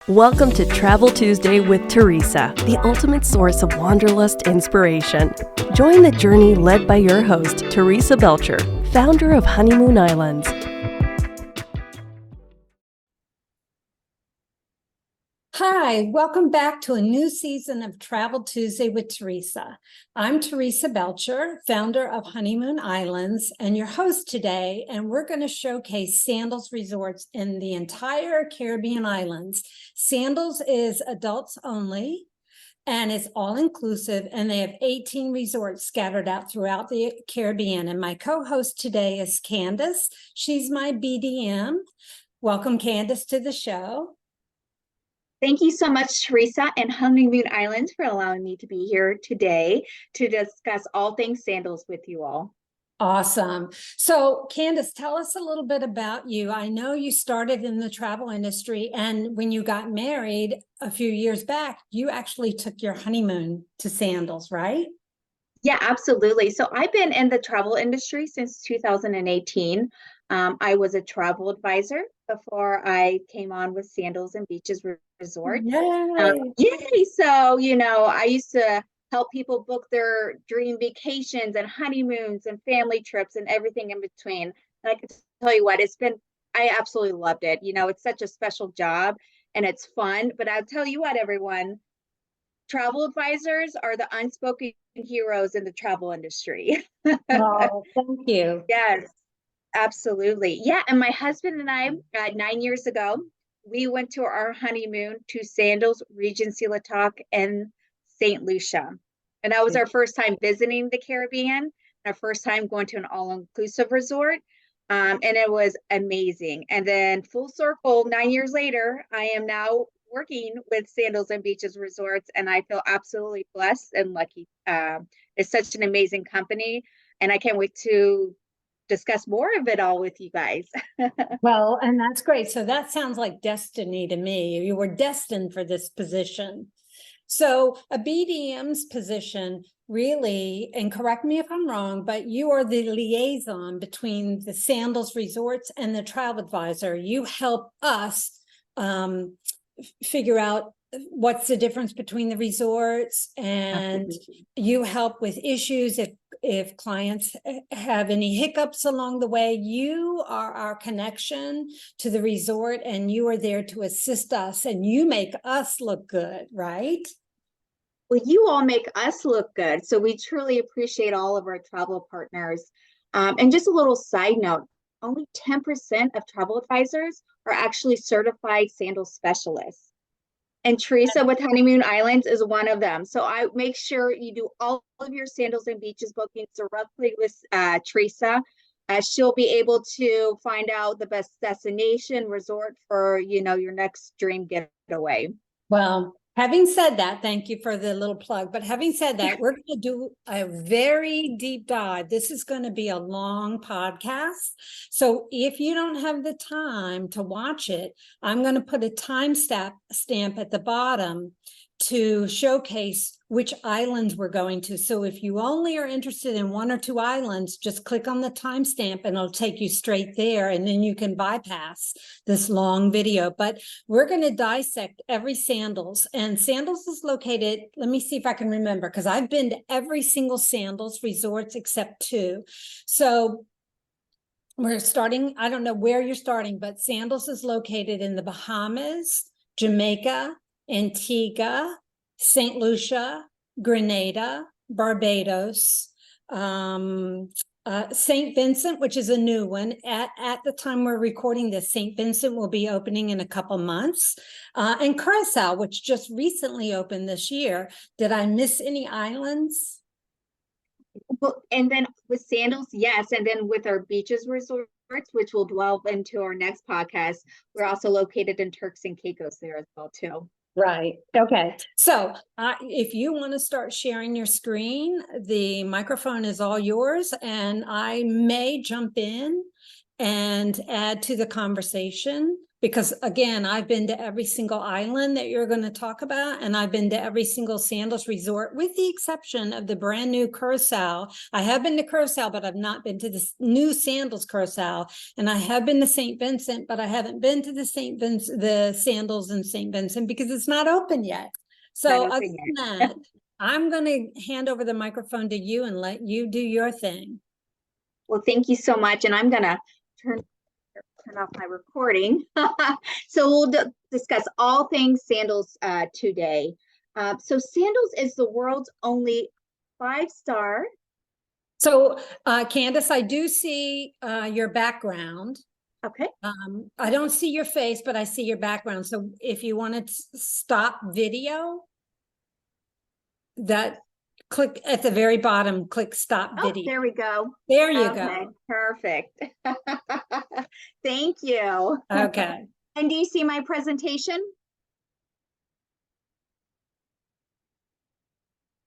Welcome to Travel Tuesday with Teresa, the ultimate source of wanderlust inspiration. Join the journey led by your host, Teresa Belcher, founder of Honeymoon Islands. Hi, welcome back to a new season of Travel Tuesday with Teresa. I'm Teresa Belcher, founder of Honeymoon Islands, and your host today, and we're going to showcase Sandals resorts in the entire Caribbean islands. Sandals is adults only, and it's all-inclusive, and they have 18 resorts scattered out throughout the Caribbean. And my co-host today is Candace. She's my BDM. Welcome, Candace, to the show. Thank you so much, Teresa and Honeymoon Islands, for allowing me to be here today to discuss all things sandals with you all. Awesome. So, Candace, tell us a little bit about you. I know you started in the travel industry, and when you got married a few years back, you actually took your honeymoon to Sandals, right? Yeah, absolutely. So I've been in the travel industry since 2018. I was a travel advisor before I came on with Sandals and Beaches Resort. Yay! So, I used to help people book their dream vacations and honeymoons and family trips and everything in between. And I can tell you what, I absolutely loved it. It's such a special job and it's fun. But I'll tell you what, everyone, travel advisors are the unspoken heroes in the travel industry. Oh, thank you. Yes, absolutely. Yeah, and my husband and I, 9 years ago, we went to our honeymoon to Sandals Regency La Toc in St. Lucia. And that was our first time visiting the Caribbean, our first time going to an all-inclusive resort. And it was amazing. And then full circle, 9 years later, I am now working with Sandals and Beaches Resorts, and I feel absolutely blessed and lucky. It's such an amazing company, and I can't wait to discuss more of it all with you guys. Well, and that's great. So that sounds like destiny to me. You were destined for this position. So a BDM's position really, and correct me if I'm wrong, but you are the liaison between the Sandals resorts and the travel advisor. You help us figure out what's the difference between the resorts, and you help with issues if clients have any hiccups along the way. You are our connection to the resort, and you are there to assist us, and you make us look good, right? Well, you all make us look good. So we truly appreciate all of our travel partners. And just a little side note, only 10% of travel advisors are actually certified sandal specialists. And Teresa with Honeymoon Islands is one of them. So I make sure you do all of your Sandals and Beaches bookings directly with Teresa. She'll be able to find out the best destination resort for, your next dream getaway. Well, having said that, thank you for the little plug. But having said that, we're going to do a very deep dive. This is going to be a long podcast. So if you don't have the time to watch it, I'm going to put a time stamp at the bottom to showcase which islands we're going to. So if you only are interested in one or two islands, just click on the timestamp and it'll take you straight there. And then you can bypass this long video. But we're going to dissect every Sandals. And Sandals is located, let me see if I can remember, because I've been to every single Sandals resorts except two. So we're starting, I don't know where you're starting, but Sandals is located in the Bahamas, Jamaica, Antigua, St. Lucia, Grenada, Barbados, St. Vincent, which is a new one. At the time we're recording this, St. Vincent will be opening in a couple months, and Curaçao, which just recently opened this year. Did I miss any islands? Well, and then with Sandals, yes. And then with our beaches resorts, which we'll delve into our next podcast, we're also located in Turks and Caicos there as well, too. Right. Okay. So if you want to start sharing your screen, the microphone is all yours, and I may jump in and add to the conversation Because again, I've been to every single island that you're going to talk about, and I've been to every single Sandals resort, with the exception of the brand new Curaçao. I have been to Curaçao, but I've not been to the new Sandals Curaçao. And I have been to St. Vincent, but I haven't been to the the Sandals in St. Vincent because it's not open yet. So other than that, I'm going to hand over the microphone to you and let you do your thing. Well, thank you so much. And I'm going to turn off my recording. So we'll discuss all things Sandals today. So Sandals is the world's only 5-star. So Candace, I do see your background. Okay. I don't see your face, but I see your background. So if you want to stop video, that click at the very bottom, click stop video. There we go. There you go. Perfect. Thank you. Okay. And do you see my presentation?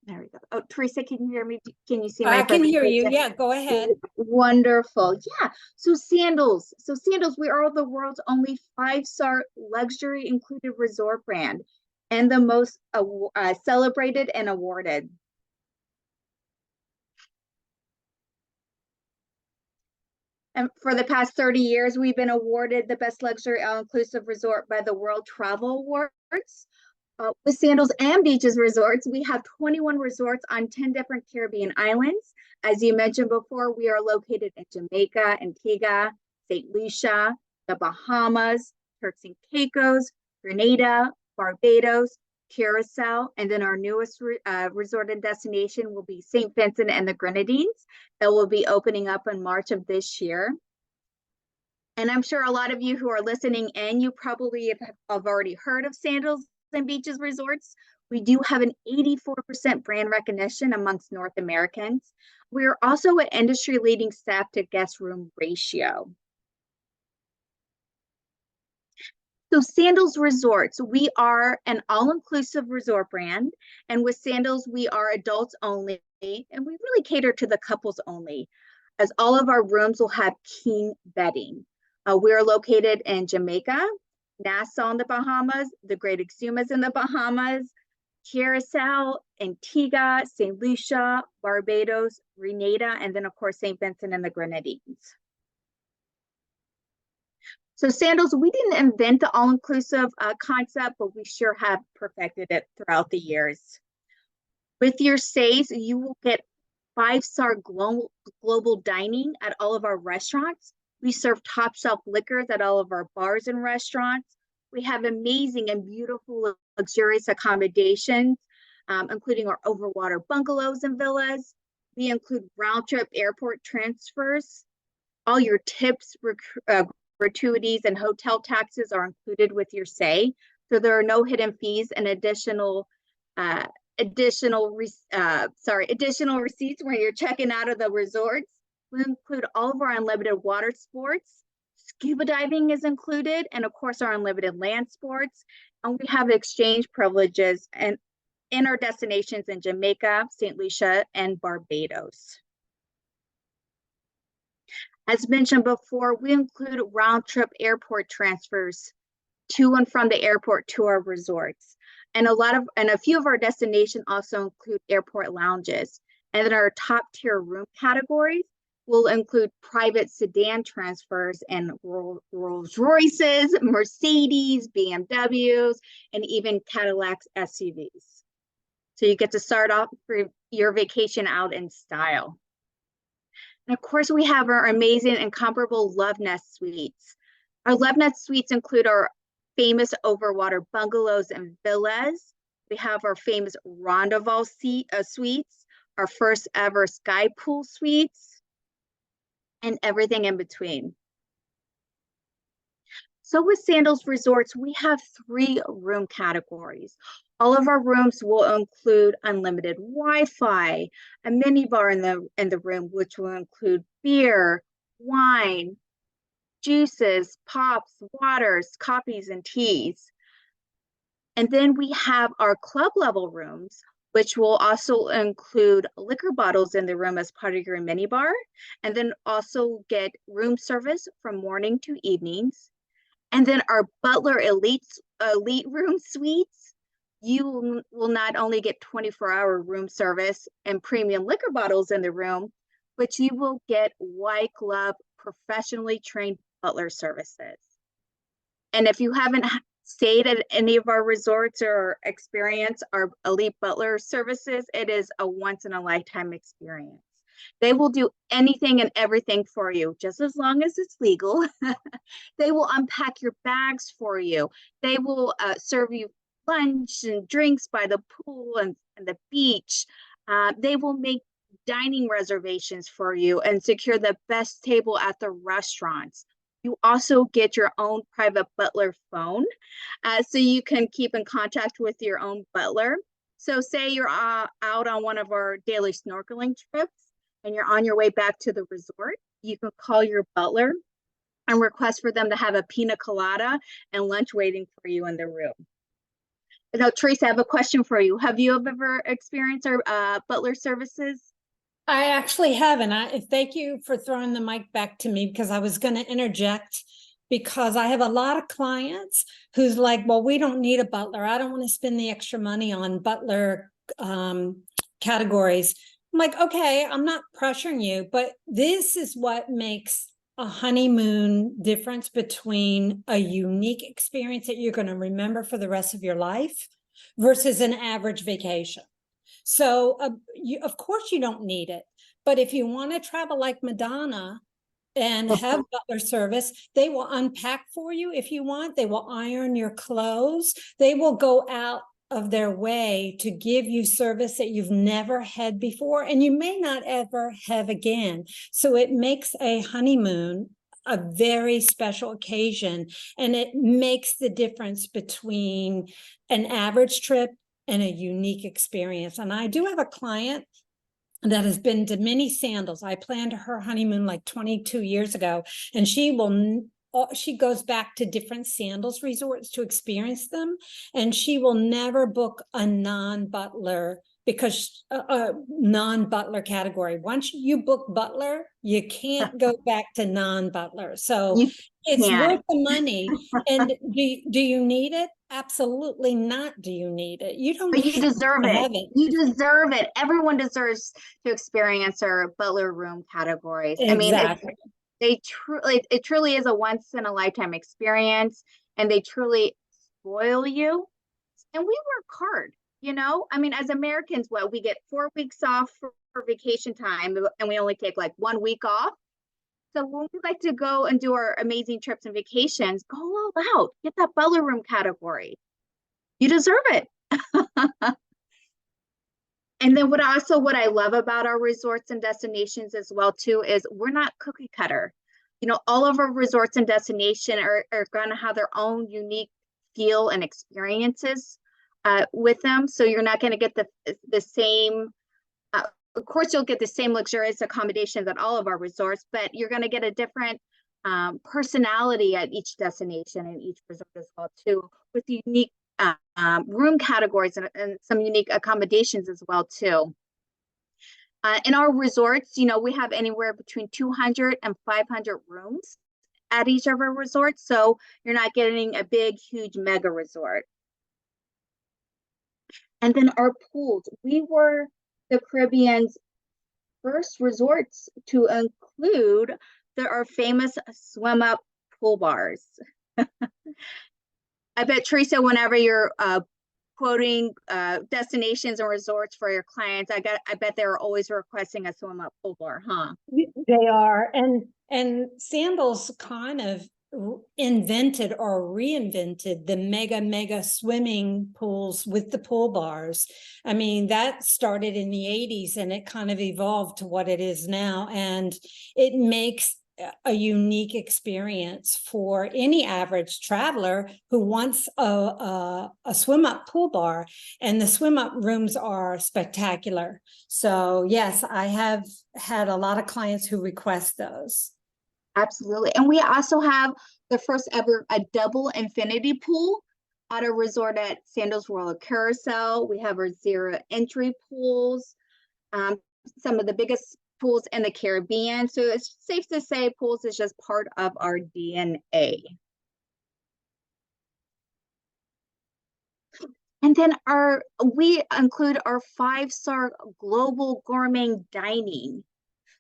There we go. Oh, Teresa, can you hear me? Can you see my presentation? I can hear you. Yeah, go ahead. Wonderful. Yeah. So Sandals, we are the world's only 5-star luxury included resort brand and the most celebrated and awarded. And for the past 30 years, we've been awarded the best luxury all-inclusive resort by the World Travel Awards. With Sandals and Beaches Resorts, we have 21 resorts on 10 different Caribbean islands. As you mentioned before, we are located in Jamaica, Antigua, St. Lucia, the Bahamas, Turks and Caicos, Grenada, Barbados, Curaçao, and then our newest resort and destination will be St. Vincent and the Grenadines that will be opening up in March of this year. And I'm sure a lot of you who are listening in, you probably have already heard of Sandals and Beaches Resorts. We do have an 84% brand recognition amongst North Americans. We are also an industry-leading staff to guest room ratio. So Sandals Resorts, we are an all-inclusive resort brand. And with Sandals, we are adults only, and we really cater to the couples only, as all of our rooms will have king bedding. We are located in Jamaica, Nassau in the Bahamas, the Great Exumas in the Bahamas, Curaçao, Antigua, St. Lucia, Barbados, Grenada, and then of course, St. Vincent and the Grenadines. So Sandals, we didn't invent the all-inclusive concept, but we sure have perfected it throughout the years. With your stays, you will get 5-star global dining at all of our restaurants. We serve top shelf liquors at all of our bars and restaurants. We have amazing and beautiful luxurious accommodations, including our overwater bungalows and villas. We include round trip airport transfers. All your tips, gratuities, and hotel taxes are included with your stay. So there are no hidden fees and additional receipts when you're checking out of the resorts. We include all of our unlimited water sports. Scuba diving is included, and of course our unlimited land sports. And we have exchange privileges and in our destinations in Jamaica, St. Lucia, and Barbados. As mentioned before, we include round-trip airport transfers to and from the airport to our resorts. And a few of our destinations also include airport lounges. And then our top-tier room categories will include private sedan transfers and Rolls Royces, Mercedes, BMWs, and even Cadillac SUVs. So you get to start off your vacation out in style. And of course, we have our amazing and comparable Love Nest suites. Our Love Nest suites include our famous overwater bungalows and villas. We have our famous Rendezvous suites, our first ever sky pool suites, and everything in between. So with Sandals Resorts, we have 3 room categories. All of our rooms will include unlimited Wi-Fi, a minibar in the room, which will include beer, wine, juices, pops, waters, coffees, and teas. And then we have our club level rooms, which will also include liquor bottles in the room as part of your minibar, and then also get room service from morning to evenings. And then our Butler elite room suites, you will not only get 24-hour room service and premium liquor bottles in the room, but you will get white glove, professionally trained butler services. And if you haven't stayed at any of our resorts or experienced our elite butler services, it is a once in a lifetime experience. They will do anything and everything for you, just as long as it's legal. They will unpack your bags for you. They will serve you lunch and drinks by the pool and the beach. They will make dining reservations for you and secure the best table at the restaurants. You also get your own private butler phone, so you can keep in contact with your own butler. So say you're out on one of our daily snorkeling trips and you're on your way back to the resort, you can call your butler and request for them to have a pina colada and lunch waiting for you in the room. Now, Teresa, I have a question for you. Have you ever experienced our butler services? I actually haven't. Thank you for throwing the mic back to me, because I was going to interject, because I have a lot of clients who's like, well, we don't need a butler. I don't want to spend the extra money on butler categories. I'm like, okay, I'm not pressuring you, but this is what makes a honeymoon difference between a unique experience that you're going to remember for the rest of your life versus an average vacation. So of course you don't need it, but if you want to travel like Madonna and have butler service, they will unpack for you if you want. They will iron your clothes. They will go out of their way to give you service that you've never had before, and you may not ever have again. So it makes a honeymoon a very special occasion, and it makes the difference between an average trip and a unique experience. And I do have a client that has been to many Sandals. I planned her honeymoon like 22 years ago, and she goes back to different Sandals resorts to experience them, and she will never book a non-butler, because a non-butler category. Once you book butler, you can't go back to non-butler. So it's worth the money. And do you need it? Absolutely not. Do you need it? You don't. But you deserve it. it. You deserve it. Everyone deserves to experience our butler room categories. Exactly. I mean, it truly is a once in a lifetime experience, and they truly spoil you. And we work hard, you know. I mean, as Americans, we get 4 weeks off for vacation time, and we only take like 1 week off. So when we like to go and do our amazing trips and vacations, go all out, get that butler room category. You deserve it. And then what I love about our resorts and destinations as well too is we're not cookie cutter. You know, all of our resorts and destination are going to have their own unique feel and experiences with them. So you're not going to get the same. Of course, you'll get the same luxurious accommodations at all of our resorts, but you're going to get a different personality at each destination and each resort as well too, with unique room categories and some unique accommodations as well too. In our resorts, you know, we have anywhere between 200 and 500 rooms at each of our resorts, so you're not getting a big, huge mega resort. And then our pools, we were the Caribbean's first resorts to include our famous swim up pool bars. I bet, Teresa, whenever you're quoting destinations and resorts for your clients, I bet they're always requesting a swim up pool bar, huh? They are, and Sandals kind of invented or reinvented the mega swimming pools with the pool bars. I mean, that started in the 80s and it kind of evolved to what it is now, and it makes a unique experience for any average traveler who wants a swim up pool bar, and the swim up rooms are spectacular. So yes, I have had a lot of clients who request those. Absolutely. And we also have the first ever a double infinity pool at a resort at Sandals Royal Curaçao. We have our zero entry pools, some of the biggest pools in the Caribbean. So it's safe to say pools is just part of our DNA. And then we include our 5-star global gourmet dining.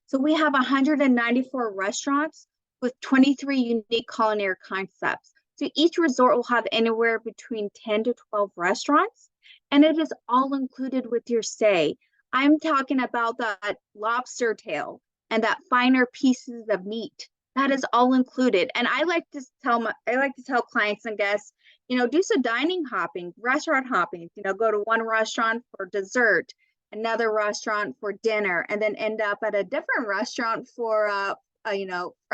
So we have 194 restaurants with 23 unique culinary concepts. So each resort will have anywhere between 10 to 12 restaurants, and it is all included with your stay. I'm talking about that lobster tail and that finer pieces of meat. That is all included. And I like to tell clients and guests, do some dining hopping, restaurant hopping, go to one restaurant for dessert, another restaurant for dinner, and then end up at a different restaurant for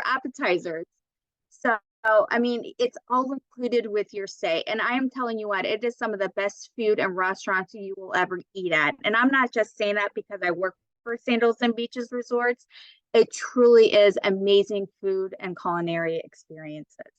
appetizers. So, I mean, it's all included with your stay. And I am telling you what, it is some of the best food and restaurants you will ever eat at. And I'm not just saying that because I work for Sandals and Beaches Resorts. It truly is amazing food and culinary experiences.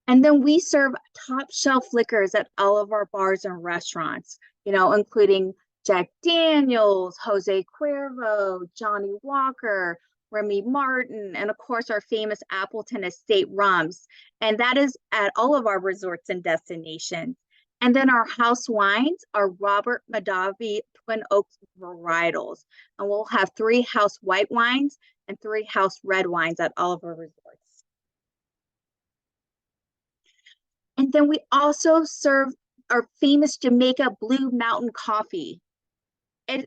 And then we serve top shelf liquors at all of our bars and restaurants, including Jack Daniels, Jose Cuervo, Johnny Walker, Remy Martin, and of course our famous Appleton Estate rums. And that is at all of our resorts and destinations. And then our house wines are Robert Mondavi Twin Oaks varietals. And we'll have 3 house white wines and 3 house red wines at all of our resorts. And then we also serve our famous Jamaica Blue Mountain coffee.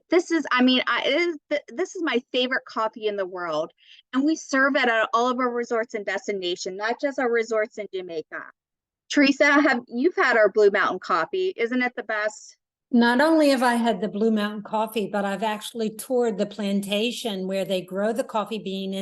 This is my favorite coffee in the world. And we serve it at all of our resorts and destinations, not just our resorts in Jamaica. Teresa, you've had our Blue Mountain coffee. Isn't it the best? Not only have I had the Blue Mountain coffee, but I've actually toured the plantation where they grow the coffee bean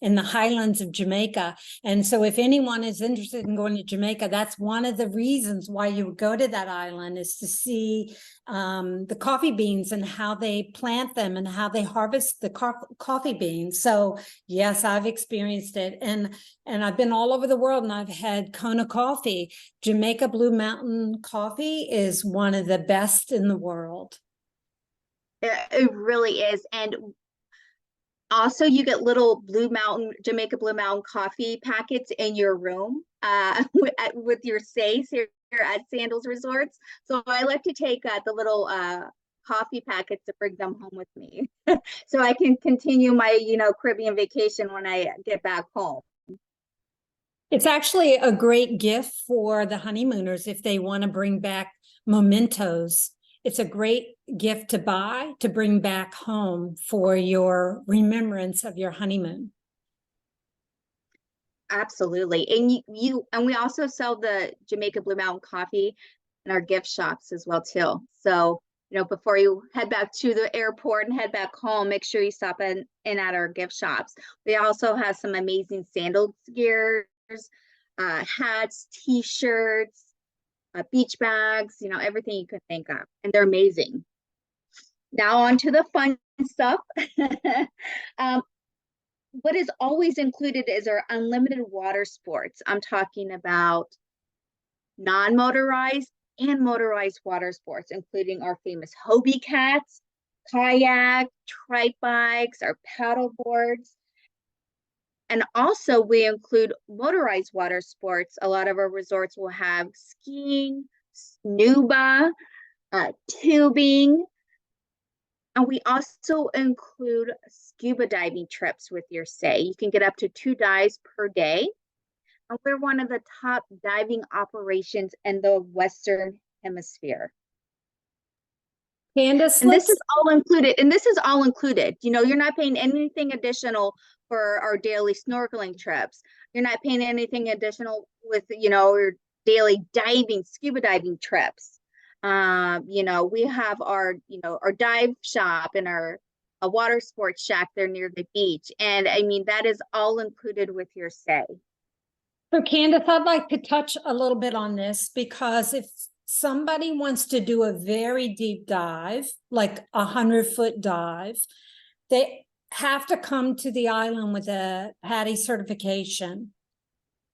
in the highlands of Jamaica. And so if anyone is interested in going to Jamaica, that's one of the reasons why you would go to that island, is to see the coffee beans and how they plant them and how they harvest the coffee beans. So yes, I've experienced it. And I've been all over the world and I've had Kona coffee. Jamaica Blue Mountain coffee is one of the best in the world. It really is. And also you get little Jamaica Blue Mountain coffee packets in your room with your stays here at Sandals Resorts. So I like to take the little coffee packets to bring them home with me so I can continue my Caribbean vacation when I get back home. It's actually a great gift for the honeymooners if they want to bring back mementos. It's a great gift to buy to bring back home for your remembrance of your honeymoon. Absolutely. And we also sell the Jamaica Blue Mountain coffee in our gift shops as well too. So, before you head back to the airport and head back home, make sure you stop in at our gift shops. We also have some amazing sandals gear, hats, t-shirts, beach bags, everything you could think of, and they're amazing. Now on to the fun stuff. What is always included is our unlimited water sports. I'm talking about non-motorized and motorized water sports, including our famous Hobie cats, kayak, trike bikes, our paddle boards. And also we include motorized water sports. A lot of our resorts will have skiing, snuba, tubing. And we also include scuba diving trips with your stay. You can get up to 2 dives per day. And we're one of the top diving operations in the Western Hemisphere. Candace, and this is all included. You're not paying anything additional for our daily snorkeling trips. You're not paying anything additional with, your daily diving, scuba diving trips. We have our dive shop and a water sports shack there near the beach. And I mean, that is all included with your stay. So Candace, I'd like to touch a little bit on this, because if somebody wants to do a very deep dive, like 100-foot dive, they have to come to the island with a PADI certification.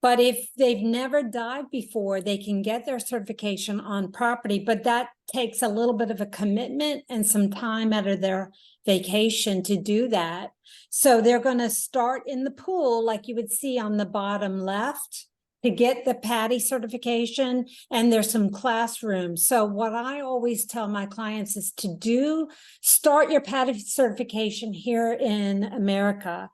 But if they've never dived before, they can get their certification on property, but that takes a little bit of a commitment and some time out of their vacation to do that. So they're going to start in the pool, like you would see on the bottom left, to get the PADI certification, and there's some classrooms. So what I always tell my clients is to start your PADI certification here in America.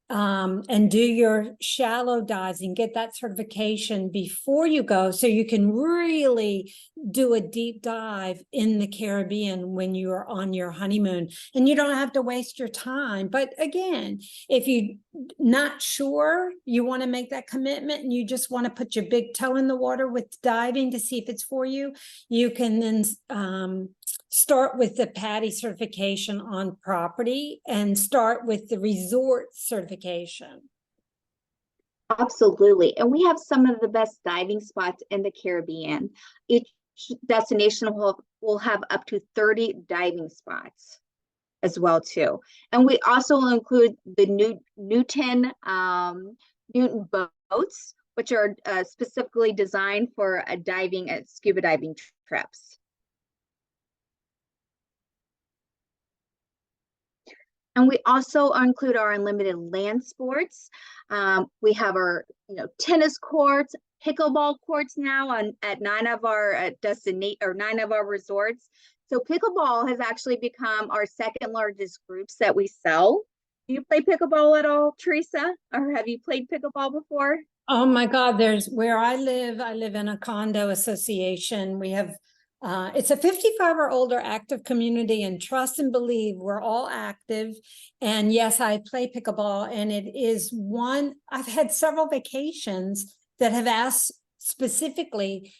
And do your shallow dives and get that certification before you go, so you can really do a deep dive in the Caribbean when you are on your honeymoon, and you don't have to waste your time. But again, if you're not sure, you want to make that commitment and you just want to put your big toe in the water with diving to see if it's for you, you can then start with the PADI certification on property and start with the resort certification. Absolutely. And we have some of the best diving spots in the Caribbean. Each destination will have up to 30 diving spots as well too. And we also include the Newton boats, which are specifically designed for diving and scuba diving trips. And we also include our unlimited land sports. We have our, tennis courts, pickleball courts now at 9 of our 9 of our resorts. So pickleball has actually become our second largest groups that we sell. Do you play pickleball at all, Teresa? Or have you played pickleball before? Oh my God, there's where I live in a condo association. We have it's a 55 or older active community, and trust and believe we're all active. And yes, I play pickleball, and it is one, I've had several vacations that have asked specifically,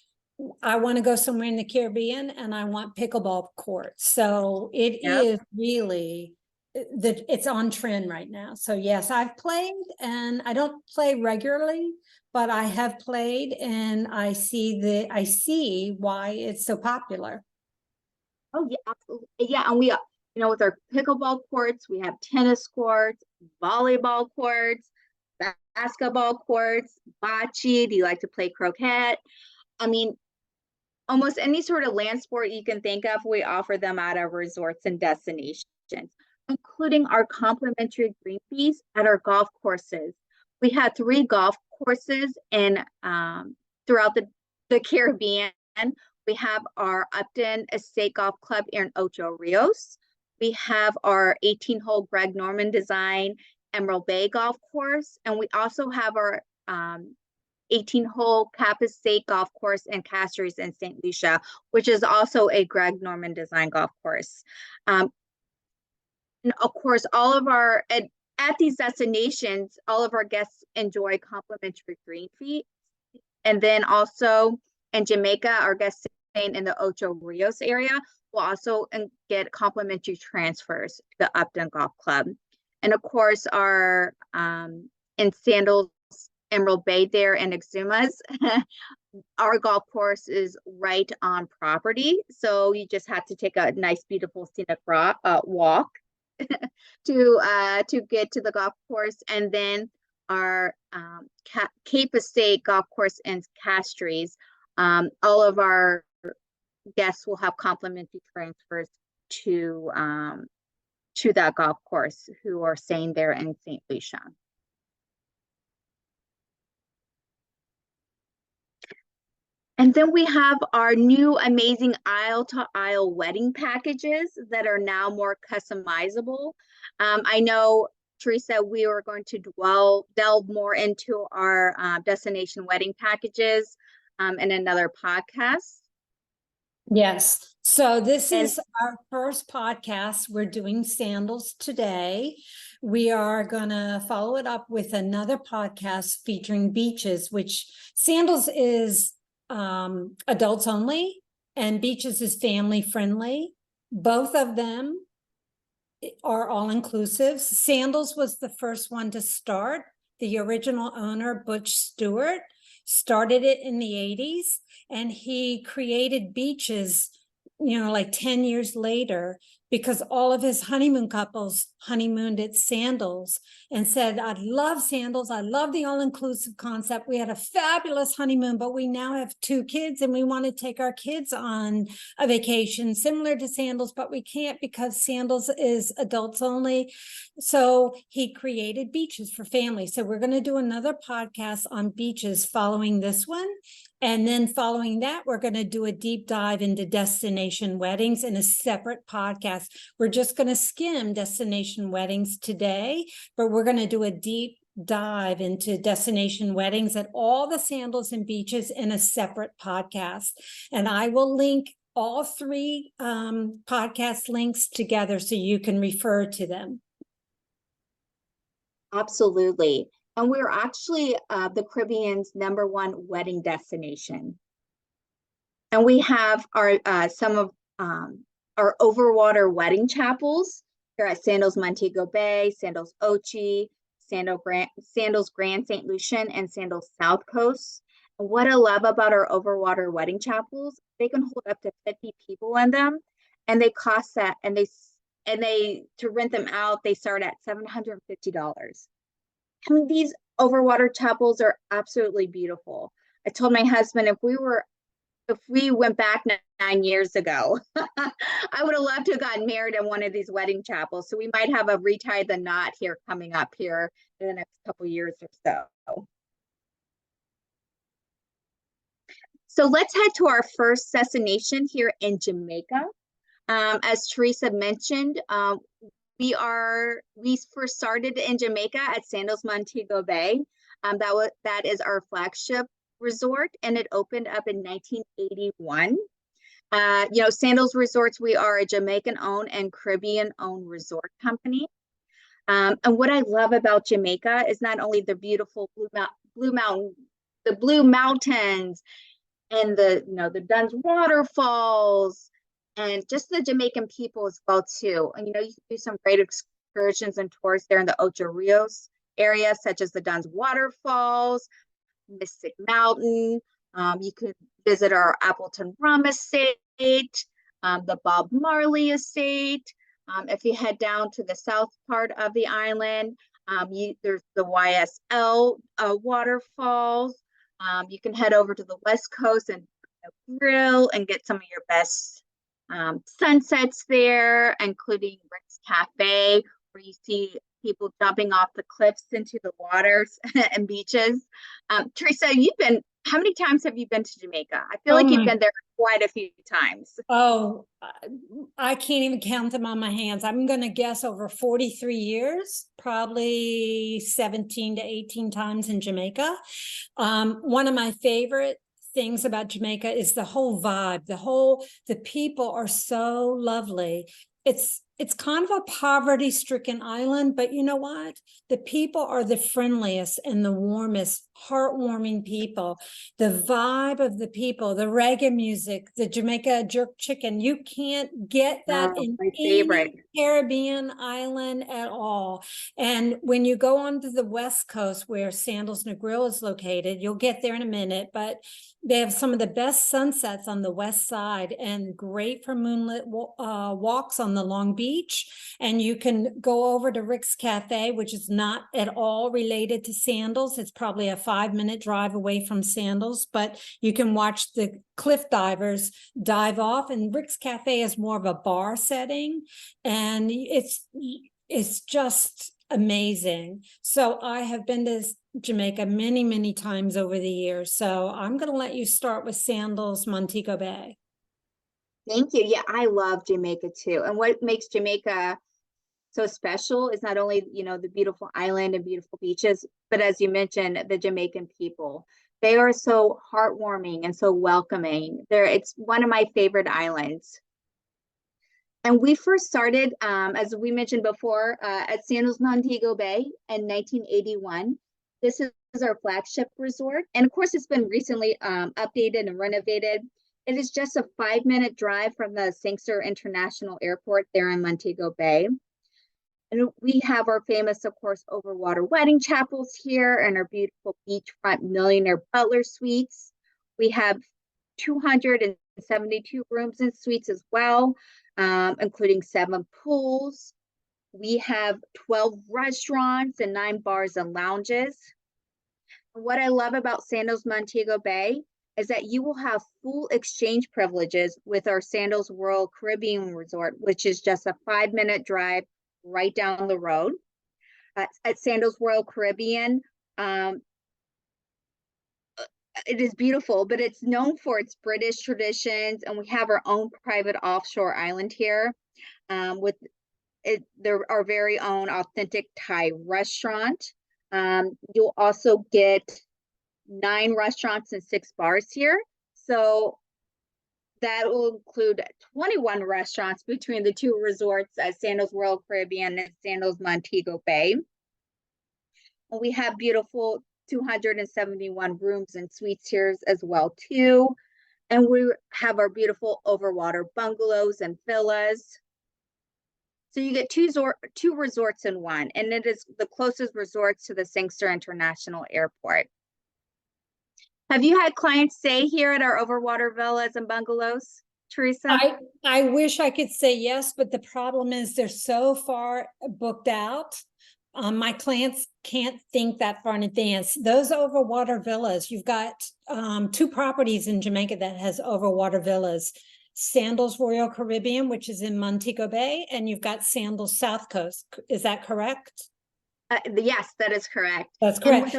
I want to go somewhere in the Caribbean and I want pickleball courts. So it is really it's on trend right now. So yes, I've played, and I don't play regularly, but I have played, and I see why it's so popular. Oh yeah, absolutely. Yeah, and we, with our pickleball courts, we have tennis courts, volleyball courts, basketball courts, bocce. Do you like to play croquet? I mean, almost any sort of land sport you can think of, we offer them at our resorts and destinations, including our complimentary green fees at our golf courses. We had 3 golf courses throughout the Caribbean. We have our Upton Estate Golf Club in Ocho Rios. We have our 18-hole Greg Norman design Emerald Bay Golf Course, and we also have our 18-hole Cap Estate Golf Course in Castries in St. Lucia, which is also a Greg Norman design golf course. And of course, all of our at these destinations, all of our guests enjoy complimentary green fees. And then also in Jamaica, our guests staying in the Ocho Rios area will also get complimentary transfers to the Upton Golf Club. And of course, our in Sandals Emerald Bay there in Exuma's, our golf course is right on property. So you just have to take a nice, beautiful scenic walk to get to the golf course. And then our Cape Estate Golf Course in Castries, all of our guests will have complimentary transfers to that golf course who are staying there in St. Lucia. And then we have our new amazing aisle-to-aisle wedding packages that are now more customizable. I know, Teresa, we are going to delve more into our destination wedding packages in another podcast. Yes. So this is our first podcast. We're doing sandals today. We are going to follow it up with another podcast featuring beaches, which sandals is adults only, and beaches is family friendly. Both of them are all inclusive. Sandals was the first one to start. The original owner, Butch Stewart, started it in the 80s, and he created beaches like 10 years later, because all of his honeymoon couples honeymooned at Sandals and said, I love Sandals. I love the all-inclusive concept. We had a fabulous honeymoon, but we now have 2 kids and we want to take our kids on a vacation similar to Sandals, but we can't because Sandals is adults only. So he created beaches for families. So we're going to do another podcast on beaches following this one. And then following that, we're going to do a deep dive into destination weddings in a separate podcast. We're just going to skim destination weddings today, but we're going to do a deep dive into destination weddings at all the Sandals and beaches in a separate podcast. And I will link all 3 podcast links together so you can refer to them. Absolutely. And we're actually the Caribbean's #1 wedding destination. And we have our some of our overwater wedding chapels here at Sandals Montego Bay, Sandals Ochi, Sandals Grand St. Lucian, and Sandals South Coast. And what I love about our overwater wedding chapels, they can hold up to 50 people in them, and they cost that, and they to rent them out, they start at $750. I mean, these overwater chapels are absolutely beautiful. I told my husband if we went back 9 years ago, I would have loved to have gotten married in one of these wedding chapels. So we might have a retie the knot here coming up here in the next couple years or so. So let's head to our first destination here in Jamaica. As Teresa mentioned, we first started in Jamaica at Sandals Montego Bay. That is our flagship resort, and it opened up in 1981. Sandals Resorts, we are a Jamaican-owned and Caribbean-owned resort company. And what I love about Jamaica is not only the beautiful blue mountains, and the Dunn's waterfalls, and just the Jamaican people as well too. And you can do some great excursions and tours there in the Ocho Rios area, such as the Dunn's waterfalls, Mystic Mountain. You could visit our Appleton Rum Estate, the Bob Marley Estate. If you head down to the south part of the island, there's the YSL waterfalls. You can head over to the west coast and grill and get some of your best sunsets there, including Rick's Cafe, where you see people jumping off the cliffs into the waters and beaches. Teresa, how many times have you been to Jamaica? I feel like you've been there quite a few times. Oh, I can't even count them on my hands. I'm going to guess over 43 years, probably 17 to 18 times in Jamaica. One of my favorite things about Jamaica is the whole vibe. The people are so lovely. It's kind of a poverty-stricken island, but you know what? The people are the friendliest and the warmest, heartwarming people. The vibe of the people, the reggae music, the Jamaica jerk chicken, you can't get that in any Caribbean island at all. And when you go onto the west coast where Sandals Negril is located, you'll get there in a minute, but they have some of the best sunsets on the west side and great for moonlit walks on the Long Beach. And you can go over to Rick's Cafe, which is not at all related to Sandals. It's probably a 5-minute drive away from Sandals, but you can watch the cliff divers dive off. And Rick's Cafe is more of a bar setting, and it's just amazing. So I have been to Jamaica many, many times over the years. So I'm going to let you start with Sandals Montego Bay. Thank you. Yeah, I love Jamaica too. And what makes Jamaica so special is not only, the beautiful island and beautiful beaches, but as you mentioned, the Jamaican people. They are so heartwarming and so welcoming. It's one of my favorite islands. And we first started, as we mentioned before, at Sandals Montego Bay in 1981. This is our flagship resort. And of course, it's been recently updated and renovated. It is just a 5-minute drive from the Sangster International Airport there in Montego Bay. And we have our famous, of course, overwater wedding chapels here and our beautiful beachfront millionaire butler suites. We have 272 rooms and suites as well, including 7 pools. We have 12 restaurants and 9 bars and lounges. What I love about Sandals Montego Bay is that you will have full exchange privileges with our Sandals Royal Caribbean Resort, which is just a 5-minute drive right down the road. At Sandals Royal Caribbean, it is beautiful, but it's known for its British traditions, and we have our own private offshore island here with our very own authentic Thai restaurant. You'll also get 9 restaurants and 6 bars here. So that will include 21 restaurants between the 2 resorts at Sandals Royal Caribbean and Sandals Montego Bay. And we have beautiful 271 rooms and suites here as well too. And we have our beautiful overwater bungalows and villas. So you get two resorts in one, and it is the closest resorts to the Sangster International Airport. Have you had clients stay here at our overwater villas and bungalows, Teresa? I wish I could say yes, but the problem is they're so far booked out. My clients can't think that far in advance. Those overwater villas, you've got 2 properties in Jamaica that has overwater villas. Sandals Royal Caribbean, which is in Montego Bay, and you've got Sandals South Coast. Is that correct? Yes, that is correct. That's correct.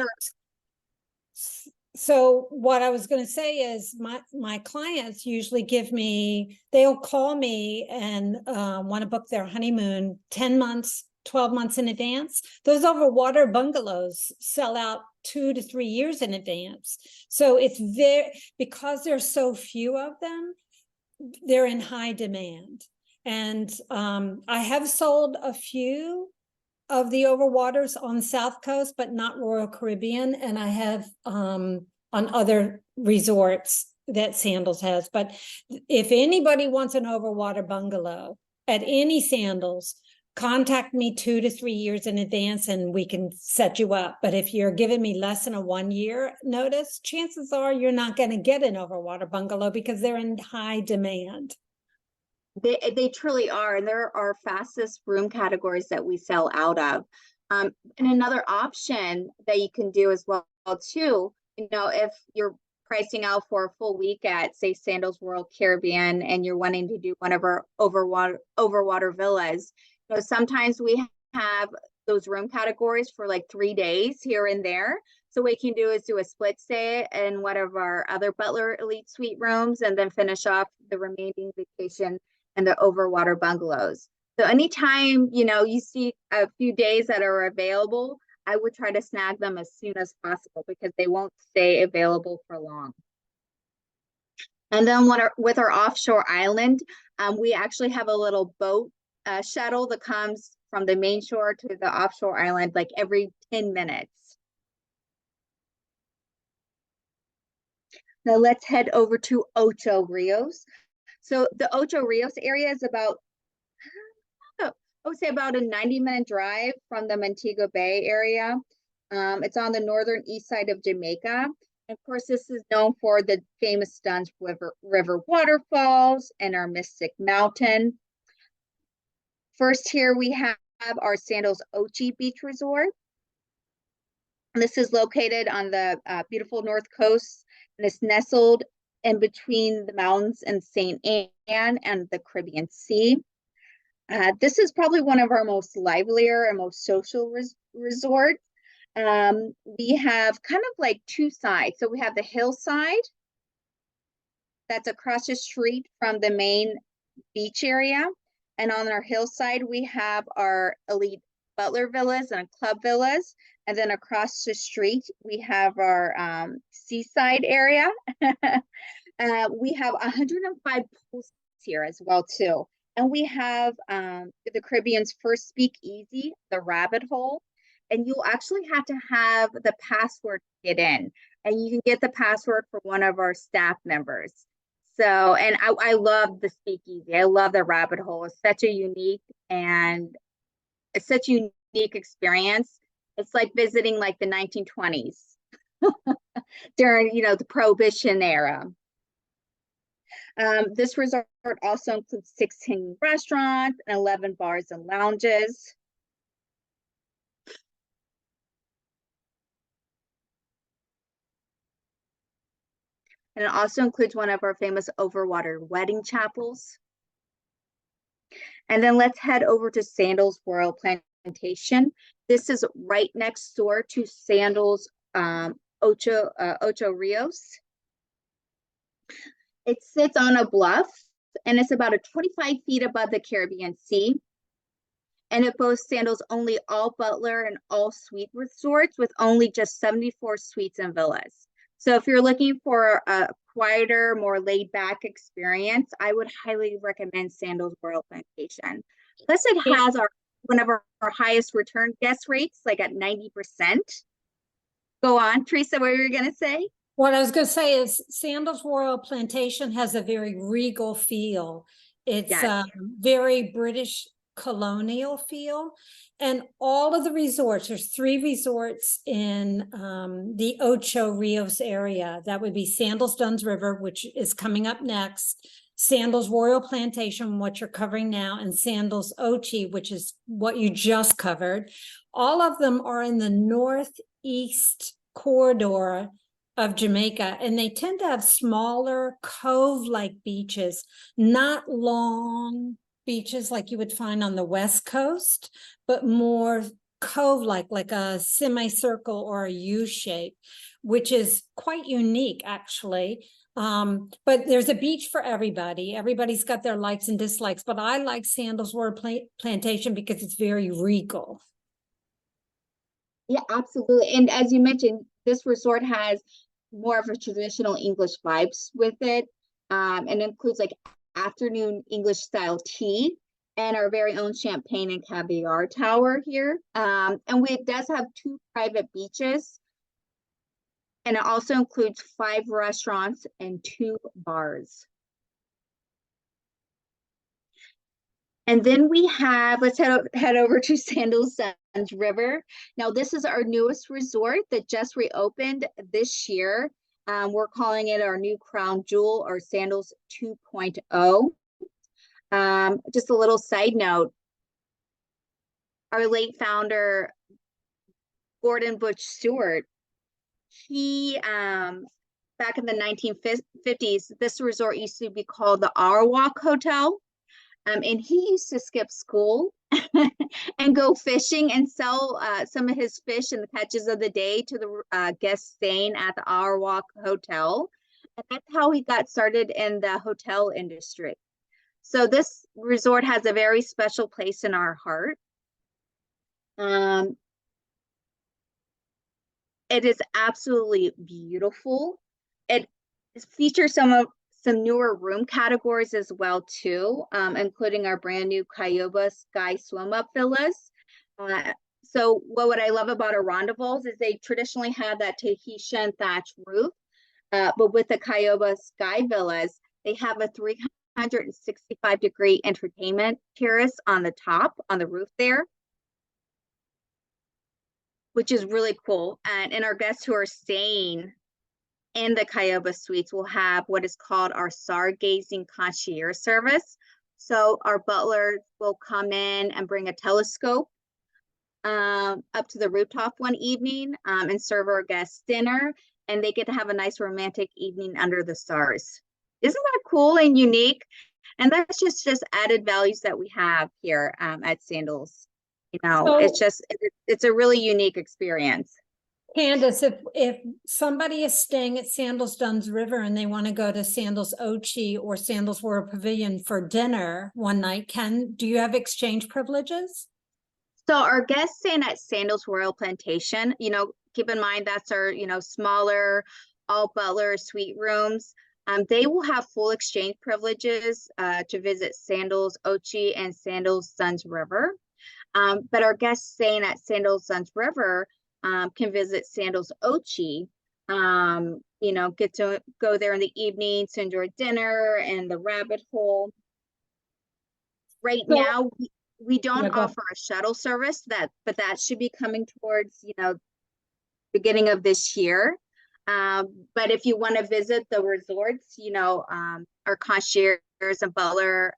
So what I was going to say is my clients usually they'll call me and want to book their honeymoon 10 months, 12 months in advance. Those overwater bungalows sell out 2 to 3 years in advance. So it's because there's so few of them, they're in high demand. And I have sold a few of the overwaters on South Coast, but not Royal Caribbean. And I have on other resorts that Sandals has. But if anybody wants an overwater bungalow at any Sandals, contact me 2 to 3 years in advance and we can set you up. But if you're giving me less than a 1-year notice, chances are you're not going to get an overwater bungalow because they're in high demand. They truly are, and they're our fastest room categories that we sell out of. And another option that you can do as well too, if you're pricing out for a full week at, say, Sandals Royal Caribbean, and you're wanting to do one of our overwater villas, sometimes we have those room categories for like 3 days here and there. So what you can do is do a split stay in one of our other Butler Elite Suite rooms, and then finish off the remaining vacation in the overwater bungalows. So anytime, you see a few days that are available, I would try to snag them as soon as possible because they won't stay available for long. And then with our offshore island, we actually have a little boat shuttle that comes from the main shore to the offshore island like every 10 minutes. Now let's head over to Ocho Rios. So the Ocho Rios area is about, I would say about a 90-minute drive from the Montego Bay area. It's on the northern east side of Jamaica. And of course, this is known for the famous Dunn's River waterfalls and our Mystic Mountain. First here we have our Sandals Ochi Beach Resort. This is located on the beautiful north coast, and it's nestled in between the mountains and St. Anne and the Caribbean Sea. This is probably one of our most livelier and most social resorts. We have kind of like 2 sides. So we have the hillside that's across the street from the main beach area. And on our hillside, we have our elite Butler villas and club villas. And then across the street, we have our seaside area. We have 105 pools here as well too. And we have the Caribbean's first speakeasy, the Rabbit Hole. And you'll actually have to have the password to get in. And you can get the password for one of our staff members. So, and I love the speakeasy. I love the Rabbit Hole. It's such a unique experience. It's like visiting like the 1920s during, the Prohibition era. This resort also includes 16 restaurants and 11 bars and lounges. And it also includes one of our famous overwater wedding chapels. And then let's head over to Sandals Royal Plantation. This is right next door to Sandals Ocho Rios. It sits on a bluff and it's about 25 feet above the Caribbean Sea. And it boasts Sandals' only all butler and all suite resorts with only just 74 suites and villas. So if you're looking for a quieter, more laid back experience, I would highly recommend Sandals Royal Plantation. Plus it has one of our highest return guest rates, like at 90%. Go on, Teresa, what were you going to say? What I was going to say is Sandals Royal Plantation has a very regal feel. It's very British colonial feel. And all of the resorts, there's 3 resorts in the Ocho Rios area. That would be Sandals Duns River, which is coming up next, Sandals Royal Plantation, what you're covering now, and Sandals Ochi, which is what you just covered. All of them are in the northeast corridor of Jamaica, and they tend to have smaller cove-like beaches, not long beaches like you would find on the West Coast, but more cove-like a semicircle or a U shape, which is quite unique actually. But there's a beach for everybody. Everybody's got their likes and dislikes, but I like Sandals Royal Plantation because it's very regal. Yeah, absolutely. And as you mentioned, this resort has more of a traditional English vibes with it, and includes like afternoon English style tea and our very own champagne and caviar tower here. And it does have 2 private beaches, and it also includes 5 restaurants and 2 bars. And then we have, let's head over to Sandals River. Now, this is our newest resort that just reopened this year. We're calling it our new crown jewel, or Sandals 2.0. Just a little side note, our late founder, Gordon Butch Stewart, he, back in the 1950s, this resort used to be called the Arawak Hotel. And he used to skip school and go fishing and sell some of his fish and the catches of the day to the guests staying at the Arawak Hotel. And that's how he got started in the hotel industry. So this resort has a very special place in our heart. It is absolutely beautiful. It features some newer room categories as well too, including our brand new Cayoba Sky Swim Up Villas. So what I love about our Rondables is they traditionally have that Tahitian thatch roof, but with the Cayoba Sky Villas, they have a 365-degree entertainment terrace on the top, on the roof there, which is really cool. And our guests who are staying in the Cayoba suites will have what is called our stargazing concierge service. So our butlers will come in and bring a telescope up to the rooftop one evening and serve our guests dinner, and they get to have a nice romantic evening under the stars. Isn't that cool and unique? And that's just added values that we have here at Sandals. You know, so, it's a really unique experience. Candace, if somebody is staying at Sandals Duns River and they want to go to Sandals Ochi or Sandals Royal Pavilion for dinner one night, do you have exchange privileges? So our guests staying at Sandals Royal Plantation, keep in mind that's our, smaller, all butler suite rooms. They will have full exchange privileges to visit Sandals Ochi and Sandals Duns River. But our guests staying at Sandals Duns River can visit Sandals Ochi, get to go there in the evening to enjoy dinner and the rabbit hole. Right now, we don't offer a shuttle service, but that should be coming towards, beginning of this year. But if you want to visit the resorts, our concierge and butler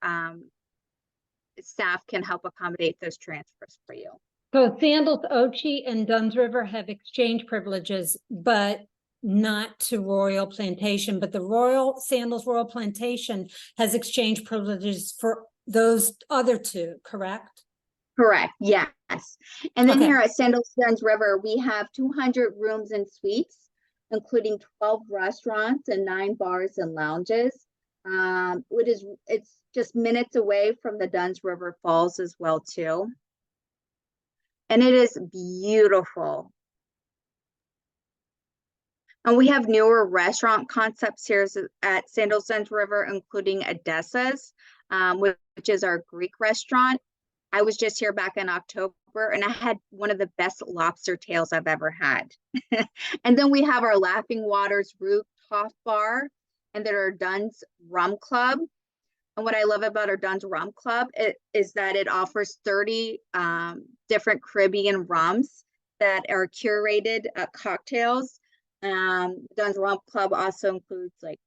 staff can help accommodate those transfers for you. So Sandals Ochi and Dunn's River have exchange privileges, but not to Royal Plantation. But the Sandals Royal Plantation has exchange privileges for those other two, correct? Correct, yes. And then Okay. here at Sandals Dunn's River, we have 200 rooms and suites, including 12 restaurants and 9 bars and lounges. It's just minutes away from the Dunn's River Falls as well, too. And it is beautiful. And we have newer restaurant concepts here at Sandals Dunn's River, including Odessa's, which is our Greek restaurant. I was just here back in October, and I had one of the best lobster tails I've ever had. And then we have our Laughing Waters rooftop bar, and then our Dunn's Rum Club. And what I love about our Dunn's Rum Club is that it offers 30 different Caribbean rums that are curated cocktails. Dunn's Rum Club also includes like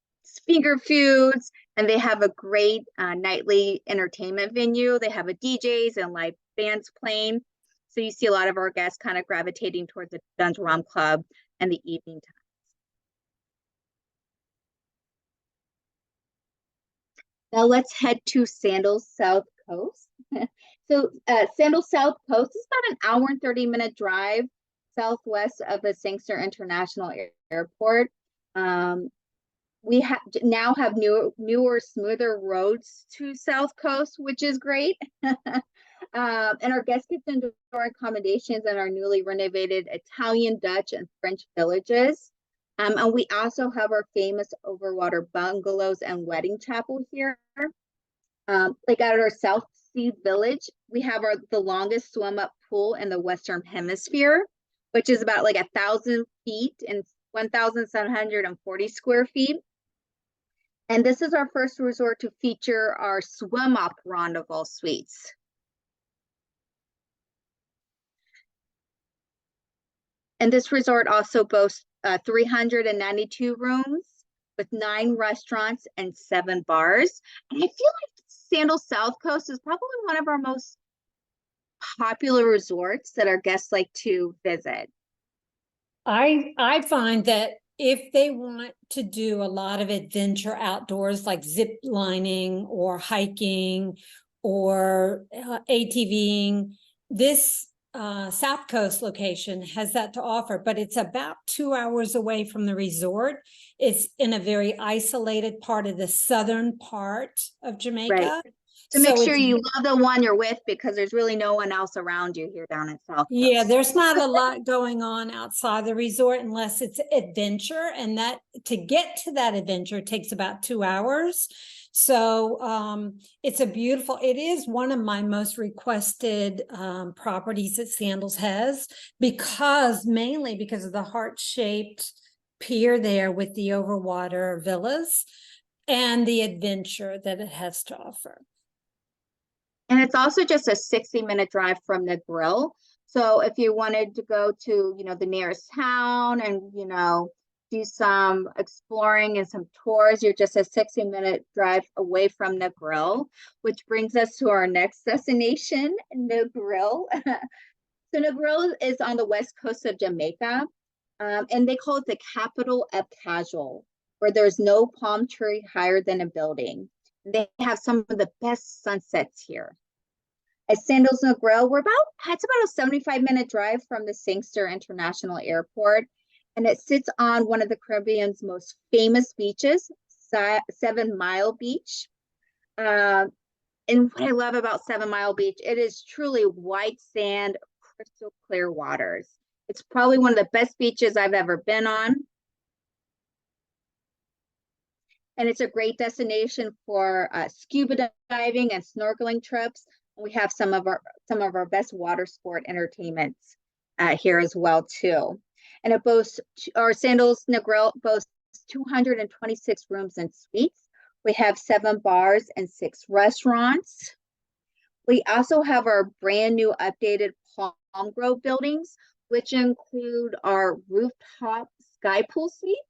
finger foods, and they have a great nightly entertainment venue. They have a DJs and live bands playing. So you see a lot of our guests kind of gravitating towards the Dunn's Rum Club and the evening time. Now let's head to Sandals South Coast. So Sandals South Coast is about an hour and 30-minute drive southwest of the Sangster International Airport. We now have newer, smoother roads to South Coast, which is great. And our guests get to enjoy accommodations in our newly renovated Italian, Dutch, and French villages. And we also have our famous overwater bungalows and wedding chapel here. Like at our South Sea Village, we have the longest swim-up pool in the Western Hemisphere, which is about like 1,000 feet and 1,740 square feet. And this is our first resort to feature our swim-up rendezvous suites. And this resort also boasts 392 rooms with 9 restaurants and 7 bars. And I feel like Sandals South Coast is probably one of our most popular resorts that our guests like to visit. I find that if they want to do a lot of adventure outdoors, like zip lining or hiking or ATVing, this South Coast location has that to offer, but it's about 2 hours away from the resort. It's in a very isolated part of the southern part of Jamaica. Right. So make sure you love the one you're with, because there's really no one else around you here down in South Coast. Yeah, there's not a lot going on outside the resort unless it's adventure, and that to get to that adventure takes about 2 hours. So it is one of my most requested properties that Sandals has, mainly because of the heart-shaped pier there with the overwater villas and the adventure that it has to offer. And it's also just a 60-minute drive from Negril. So if you wanted to go to, the nearest town and, do some exploring and some tours, you're just a 60-minute drive away from Negril, which brings us to our next destination, Negril. So Negril is on the west coast of Jamaica, and they call it the capital of casual, where there's no palm tree higher than a building. They have some of the best sunsets here. At Sandals Negril, it's about a 75-minute drive from the Sangster International Airport, and it sits on one of the Caribbean's most famous beaches, 7 Mile Beach. And what I love about 7 Mile Beach, it is truly white sand, crystal clear waters. It's probably one of the best beaches I've ever been on. And it's a great destination for scuba diving and snorkeling trips. We have some of our best water sport entertainments here as well too. And our Sandals Negril boasts 226 rooms and suites. We have 7 bars and 6 restaurants. We also have our brand new updated Palm Grove buildings, which include our rooftop sky pool suites.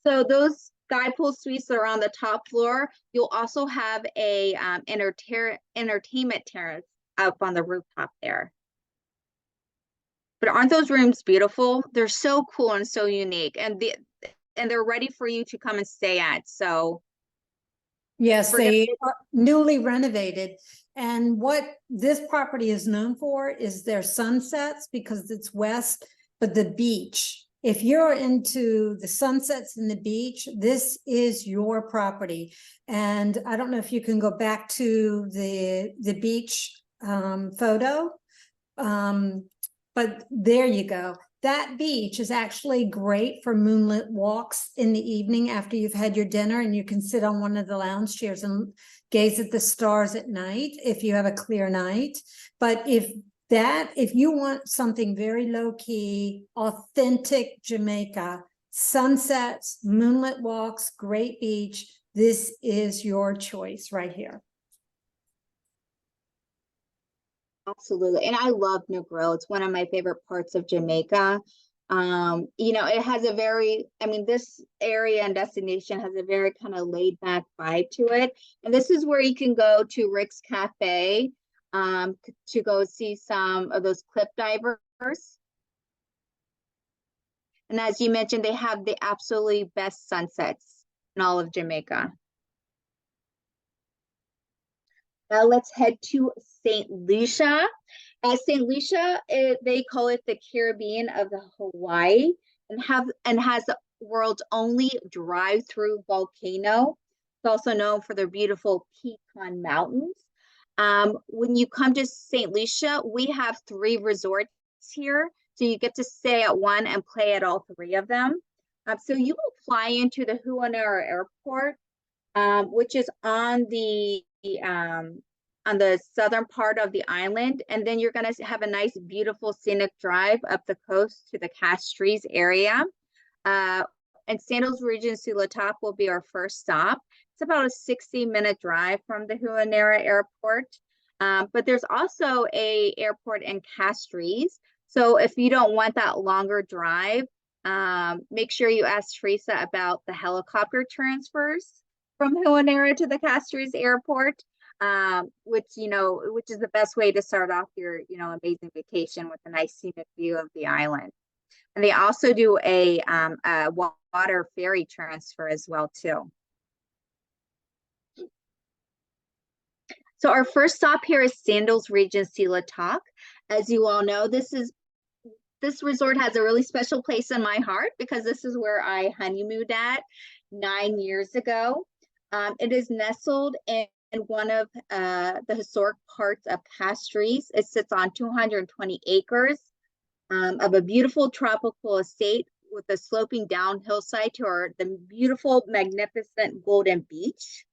So those sky pool suites that are on the top floor, you'll also have a entertainment terrace up on the rooftop there. But aren't those rooms beautiful? They're so cool and so unique, and they're ready for you to come and stay at. So yes, they are newly renovated. And what this property is known for is their sunsets, because it's west, but the beach. If you're into the sunsets and the beach, this is your property. And I don't know if you can go back to the beach photo. But there you go. That beach is actually great for moonlit walks in the evening after you've had your dinner, and you can sit on one of the lounge chairs and gaze at the stars at night if you have a clear night. But if you want something very low key, authentic Jamaica, sunsets, moonlit walks, great beach, this is your choice right here. Absolutely. And I love Negril. It's one of my favorite parts of Jamaica. You know, it has a very, I mean, this area and destination has a very kind of laid back vibe to it. And this is where you can go to Rick's Cafe to go see some of those cliff divers. And as you mentioned, they have the absolutely best sunsets in all of Jamaica. Now let's head to St. Lucia. St. Lucia, they call it the Caribbean of the Hawaii, and has the world's only drive-through volcano. It's also known for their beautiful Pecan Mountains. When you come to St. Lucia, we have 3 resorts here. So you get to stay at one and play at all 3 of them. So you will fly into the Huanera Airport, which is on the southern part of the island, and then you're going to have a nice, beautiful scenic drive up the coast to the Castries area. And Sandals Regency La Toc will be our first stop. It's about a 60-minute drive from the Huanera Airport, but there's also a airport in Castries. So if you don't want that longer drive, make sure you ask Teresa about the helicopter transfers from Huanera to the Castries Airport, which is the best way to start off your, amazing vacation with a nice scenic view of the island. And they also do a water ferry transfer as well too. So our first stop here is Sandals Regency La Toc. As you all know, this resort has a really special place in my heart because this is where I honeymooned at 9 years ago. It is nestled in one of the historic parts of Castries. It sits on 220 acres of a beautiful tropical estate with a sloping down hillside to the beautiful, magnificent Golden Beach.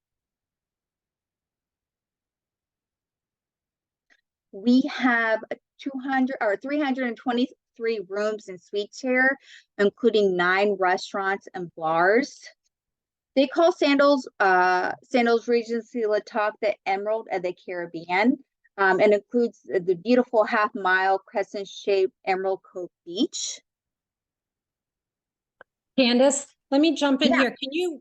We have 323 rooms and suites here, including 9 restaurants and bars. They call Sandals Regency La Toc the Emerald of the Caribbean, and includes the beautiful half-mile crescent-shaped Emerald Cove Beach. Candace, let me jump in here.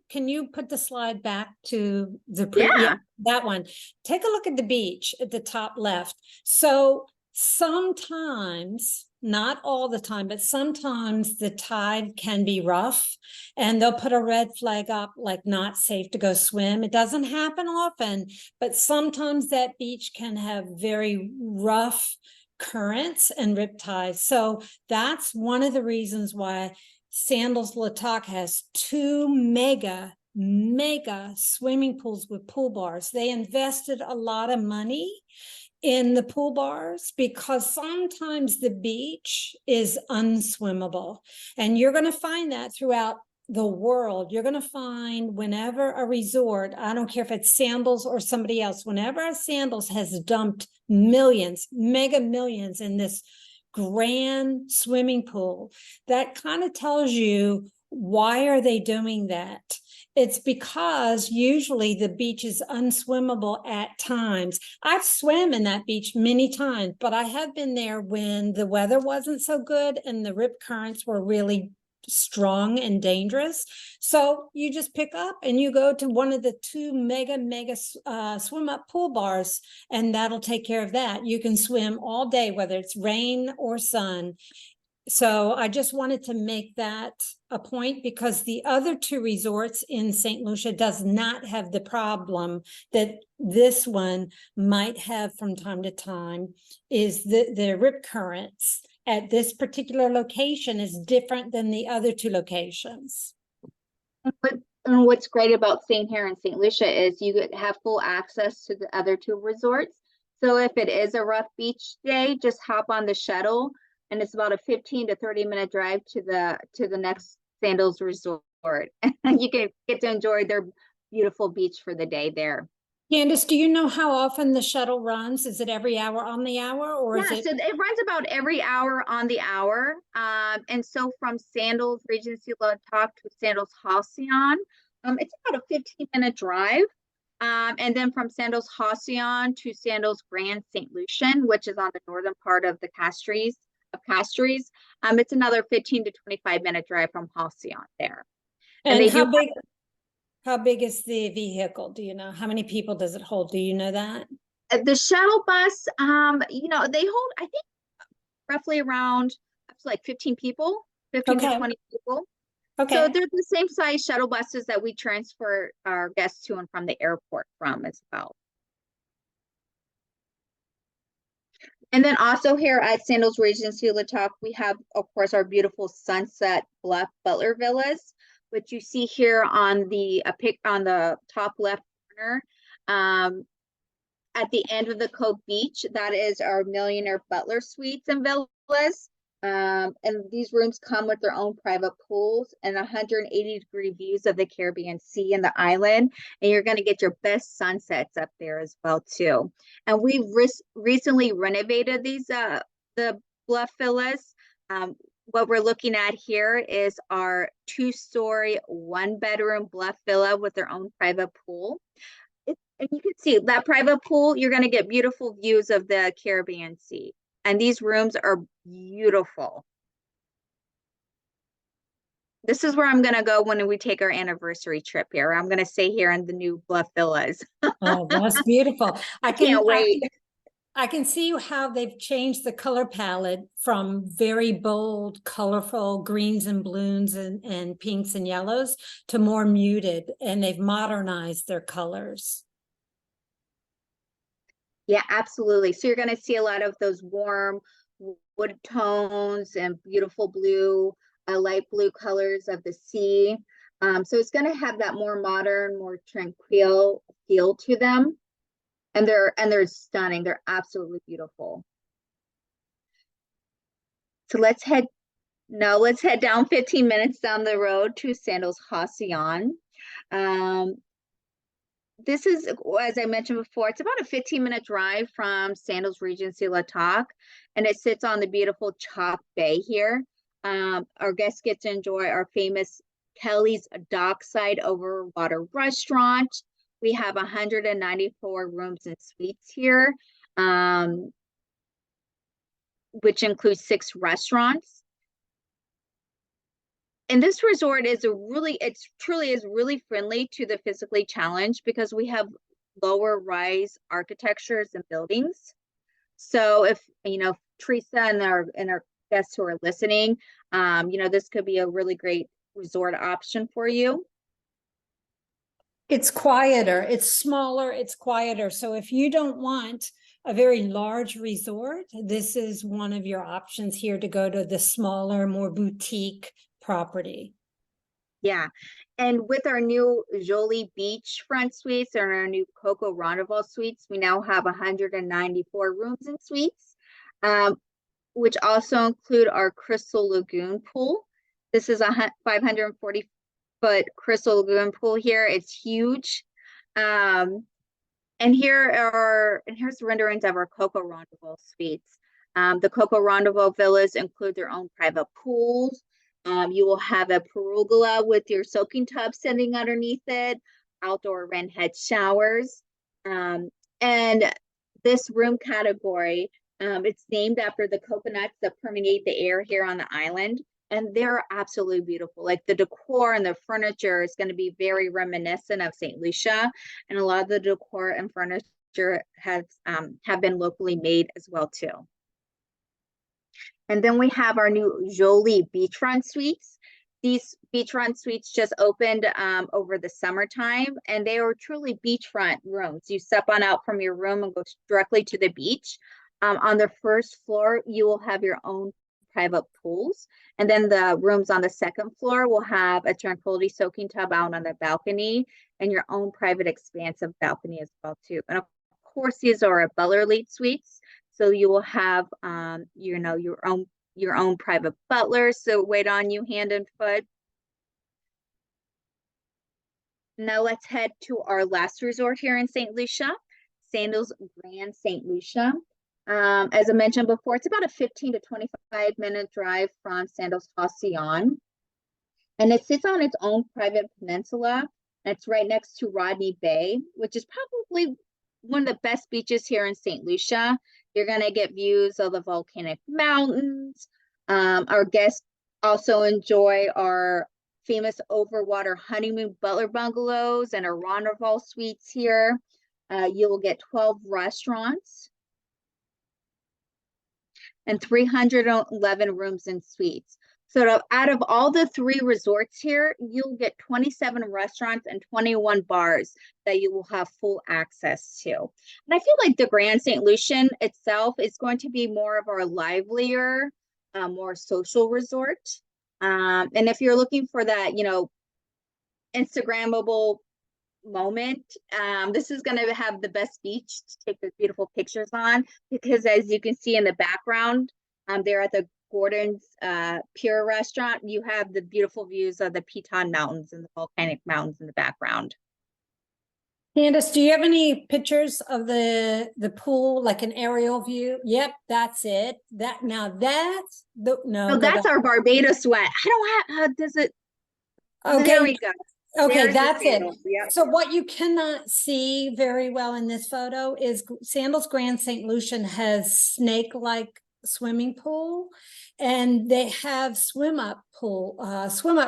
Can you put the slide back to the that one? Take a look at the beach at the top left. So sometimes, not all the time, but sometimes the tide can be rough and they'll put a red flag up like not safe to go swim. It doesn't happen often, but sometimes that beach can have very rough currents and rip tides. So that's one of the reasons why Sandals La Toc has 2 mega swimming pools with pool bars. They invested a lot of money in the pool bars because sometimes the beach is unswimmable, and you're going to find that throughout the world. You're going to find whenever a resort, I don't care if it's Sandals or somebody else, whenever a Sandals has dumped millions, mega millions in this grand swimming pool, that kind of tells you, why are they doing that? It's because usually the beach is unswimmable at times. I've swam in that beach many times, but I have been there when the weather wasn't so good and the rip currents were really strong and dangerous. So you just pick up and you go to one of the two mega swim up pool bars, and that'll take care of that. You can swim all day, whether it's rain or sun. So I just wanted to make that a point, because the other two resorts in St. Lucia does not have the problem that this one might have from time to time, is the rip currents at this particular location is different than the other two locations. And what's great about staying here in St. Lucia is you have full access to the other two resorts. So if it is a rough beach day, just hop on the shuttle, and it's about a 15 to 30-minute drive to the next Sandals resort. And you can get to enjoy their beautiful beach for the day there. Candace, do you know how often the shuttle runs? Is it every hour on the hour, or is it? So it runs about every hour on the hour. And so from Sandals Regency La Toc to Sandals Halcyon, it's about a 15-minute drive. And then from Sandals Halcyon to Sandals Grande St. Lucian, which is on the northern part of the Castries, it's another 15 to 25-minute drive from Halcyon there. And how big is the vehicle? Do you know? How many people does it hold? Do you know that? The shuttle bus, they hold, I think, roughly around up to like 15 people, 15 to 20 people. Okay. So they're the same size shuttle buses that we transfer our guests to and from the airport from as well. And then also here at Sandals Regency La Toc, we have, of course, our beautiful Sunset Bluff Butler Villas, which you see here on the pic on the top left corner. At the end of the Cove Beach, that is our Millionaire Butler Suites and Villas. And these rooms come with their own private pools and 180-degree views of the Caribbean Sea and the island. And you're going to get your best sunsets up there as well, too. And we've recently renovated these, the Bluff Villas. What we're looking at here is our 2-story, 1-bedroom Bluff Villa with their own private pool. And you can see that private pool, you're going to get beautiful views of the Caribbean Sea. And these rooms are beautiful. This is where I'm going to go when we take our anniversary trip here. I'm going to stay here in the new Bluff Villas. Oh, that's beautiful. I can't wait. I can see how they've changed the color palette from very bold, colorful greens and blues and pinks and yellows to more muted, and they've modernized their colors. Yeah, absolutely. So you're going to see a lot of those warm wood tones and beautiful blue, light blue colors of the sea. So it's going to have that more modern, more tranquil feel to them. And they're stunning. They're absolutely beautiful. So let's head down 15 minutes down the road to Sandals Halcyon. This is, as I mentioned before, it's about a 15-minute drive from Sandals Regency La Toc, and it sits on the beautiful Chalk Bay here. Our guests get to enjoy our famous Kelly's Dockside Overwater Restaurant. We have 194 rooms and suites here, which includes 6 restaurants. And this resort is truly is really friendly to the physically challenged, because we have lower rise architectures and buildings. So if, Teresa and our guests who are listening, this could be a really great resort option for you. It's quieter, it's smaller, it's quieter. So if you don't want a very large resort, this is one of your options here to go to the smaller, more boutique property. Yeah. And with our new Jolie Beachfront Suites and our new Coco Rendezvous Suites, we now have 194 rooms and suites, which also include our Crystal Lagoon Pool. This is a 540-foot Crystal Lagoon pool here. It's huge. And here's the renderings of our Coco Rendezvous Suites. The Coco Rendezvous villas include their own private pools. You will have a pergola with your soaking tub sitting underneath it, outdoor wren head showers. And this room category, it's named after the coconuts that permeate the air here on the island. and they're absolutely beautiful. Like the decor and the furniture is going to be very reminiscent of St. Lucia, and a lot of the decor and furniture have been locally made as well too. And then we have our new Jolie beachfront suites. These beachfront suites just opened over the summertime, and they are truly beachfront rooms. You step on out from your room and go directly to the beach. On the first floor, you will have your own private pools. And then the rooms on the second floor will have a tranquility soaking tub out on the balcony and your own private expansive balcony as well too. And of course, these are a Butler Elite suites. So you will have, you know, your own private butler, so wait on you hand and foot. Now let's head to our last resort here in St. Lucia, Sandals Grand St. Lucia. As I mentioned before, it's about a 15 to 25-minute drive from Sandals Halcyon, and it sits on its own private peninsula. And it's right next to Rodney Bay, which is probably one of the best beaches here in St. Lucia. You're going to get views of the volcanic mountains. Our guests also enjoy our famous overwater Honeymoon Butler bungalows and our Ronderval suites here. You will get 12 restaurants and 311 rooms and suites. So out of all the 3 resorts here, you'll get 27 restaurants and 21 bars that you will have full access to. And I feel like the Grand St. Lucian itself is going to be more of our livelier, more social resort. And if you're looking for that, you know, Instagrammable moment, this is going to have the best beach to take the beautiful pictures on, because as you can see in the background, there at the Gordon's Pier restaurant, you have the beautiful views of the Piton Mountains and the volcanic mountains in the background. Candace, do you have any pictures of the pool, like an aerial view? Yep, that's it. That now that's the no. So that's our Barbados one. I don't have. Does it? Okay. There we go. Okay, There's that's it. Yep. So what you cannot see very well in this photo is Sandals Grand St. Lucian has snake-like swimming pool, and they have swim up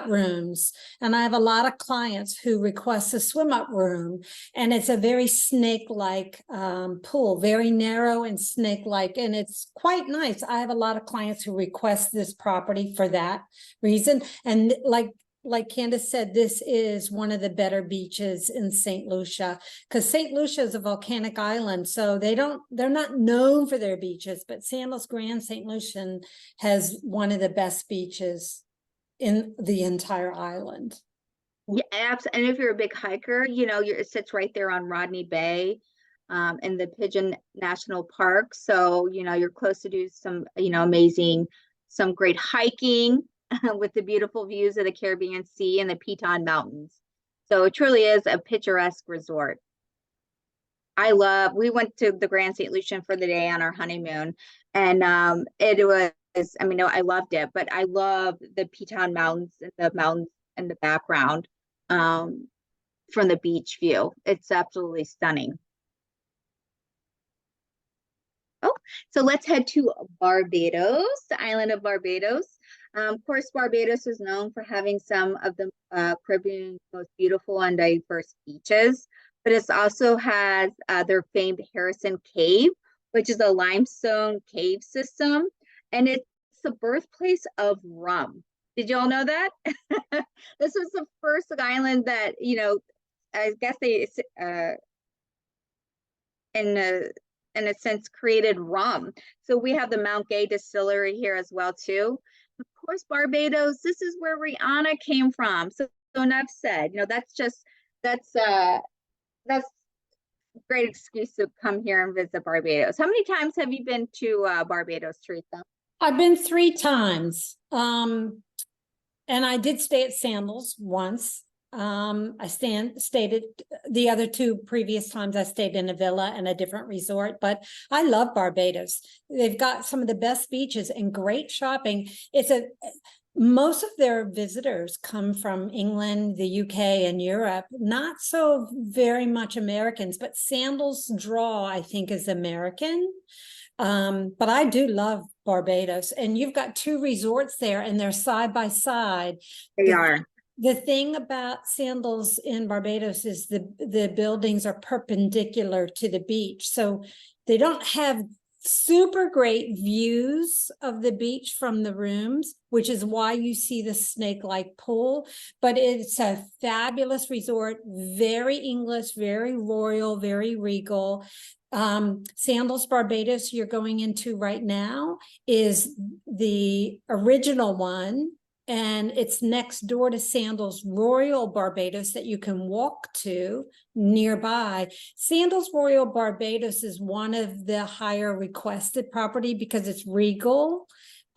rooms, and I have a lot of clients who request a swim up room, and it's a very snake-like pool, very narrow and snake-like, and it's quite nice. I have a lot of clients who request this property for that reason, and like Candace said, this is one of the better beaches in St. Lucia, because St. Lucia is a volcanic island, so they're not known for their beaches, but Sandals Grand St. Lucian has one of the best beaches in the entire island. Yeah, absolutely. And if you're a big hiker, you know, it sits right there on Rodney Bay, in the Pigeon National Park. So, you know, you're close to do some, you know, some great hiking with the beautiful views of the Caribbean Sea and the Piton Mountains. So it truly is a picturesque resort. We went to the Grand St. Lucian for the day on our honeymoon, and it was, I mean, I loved it, but I love the Piton Mountains and the mountains in the background from the beach view. It's absolutely stunning. Oh, so let's head to Barbados, the island of Barbados. Of course, Barbados is known for having some of the Caribbean's most beautiful and diverse beaches, but it also has their famed Harrison Cave, which is a limestone cave system, and it's the birthplace of rum. Did you all know that? This was the first island that, you know, I guess they, in a sense, created rum. So we have the Mount Gay distillery here as well too. Of course, Barbados, this is where Rihanna came from. So enough said, you know, that's a great excuse to come here and visit Barbados. How many times have you been to Barbados, Teresa? I've been 3 times. And I did stay at Sandals once. I stayed at the other 2 previous times. I stayed in a villa and a different resort, but I love Barbados. They've got some of the best beaches and great shopping. Most of their visitors come from England, the UK, and Europe, not so very much Americans, but Sandals' draw, I think, is American. But I do love Barbados, and you've got two resorts there, and they're side by side. They are. The thing about Sandals in Barbados is the buildings are perpendicular to the beach. So they don't have super great views of the beach from the rooms, which is why you see the snake-like pool. But it's a fabulous resort, very English, very royal, very regal. Sandals Barbados you're going into right now is the original one, and it's next door to Sandals Royal Barbados that you can walk to nearby. Sandals Royal Barbados is one of the higher requested property because it's regal.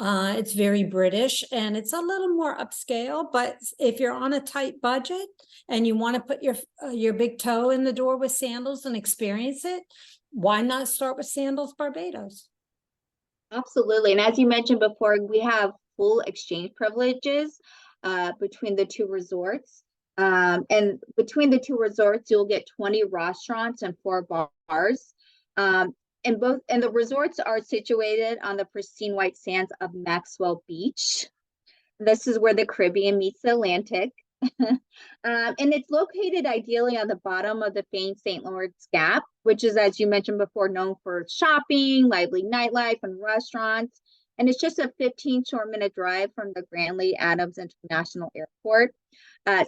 It's very British, and it's a little more upscale, but if you're on a tight budget and you want to put your big toe in the door with Sandals and experience it, why not start with Sandals Barbados? Absolutely. And as you mentioned before, we have full exchange privileges between the two resorts. And between the two resorts, you'll get 20 restaurants and 4 bars. And the resorts are situated on the pristine white sands of Maxwell Beach. This is where the Caribbean meets the Atlantic. And it's located ideally on the bottom of the famed St. Lawrence Gap, which is, as you mentioned before, known for shopping, lively nightlife, and restaurants. And it's just a 15 short-minute drive from the Grande Adams International Airport.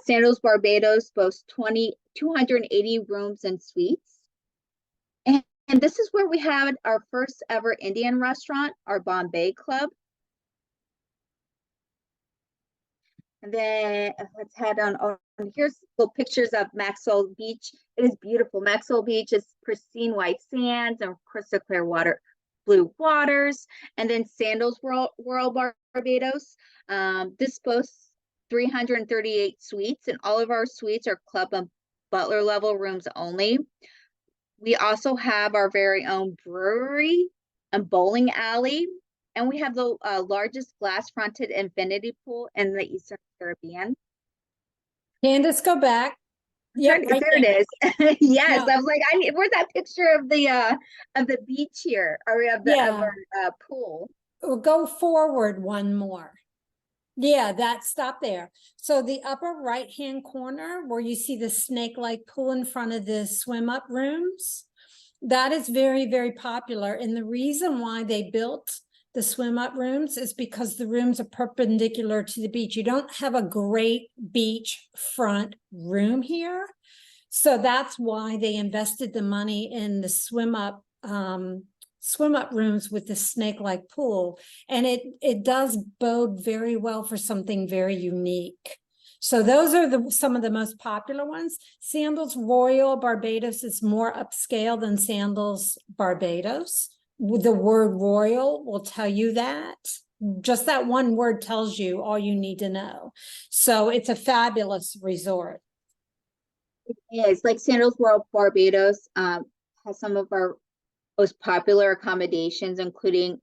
Sandals Barbados boasts 280 rooms and suites. And this is where we had our first ever Indian restaurant, our Bombay Club. And then let's head on. Here's little pictures of Maxwell Beach. It is beautiful. Maxwell Beach is pristine white sands and crystal clear blue waters. And then Sandals Royal Barbados. This boasts 338 suites, and all of our suites are club and butler level rooms only. We also have our very own brewery and bowling alley. And we have the largest glass-fronted infinity pool in the Eastern Caribbean. Candace, go back. Yeah, Right there it is. Yes, Yeah. I was like, where's that picture of the beach here, or of our pool? We'll go forward one more. Yeah, stop there. So the upper right-hand corner where you see the snake-like pool in front of the swim-up rooms, that is very, very popular. And the reason why they built the swim-up rooms is because the rooms are perpendicular to the beach. You don't have a great beach front room here. So that's why they invested the money in the swim-up rooms with the snake-like pool. And it does bode very well for something very unique. So those are some of the most popular ones. Sandals Royal Barbados is more upscale than Sandals Barbados. The word royal will tell you that. Just that one word tells you all you need to know. So it's a fabulous resort. It is. Like Sandals Royal Barbados has some of our most popular accommodations, including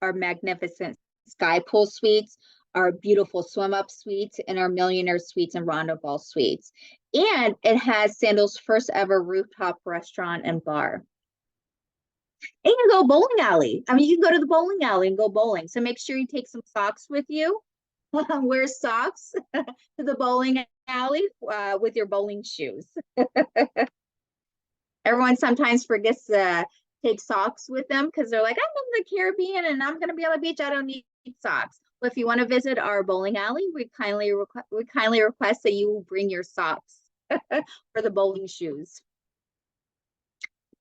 our magnificent sky pool suites, our beautiful swim up suites, and our millionaire suites and rendezvous suites. And it has Sandals' first ever rooftop restaurant and bar. And you can go bowling alley. I mean, you can go to the bowling alley and go bowling. So make sure you take some socks with you. Wear socks to the bowling alley with your bowling shoes. Everyone sometimes forgets to take socks with them because they're like, I'm in the Caribbean and I'm going to be on the beach. I don't need socks. Well, if you want to visit our bowling alley, we kindly request that you bring your socks for the bowling shoes.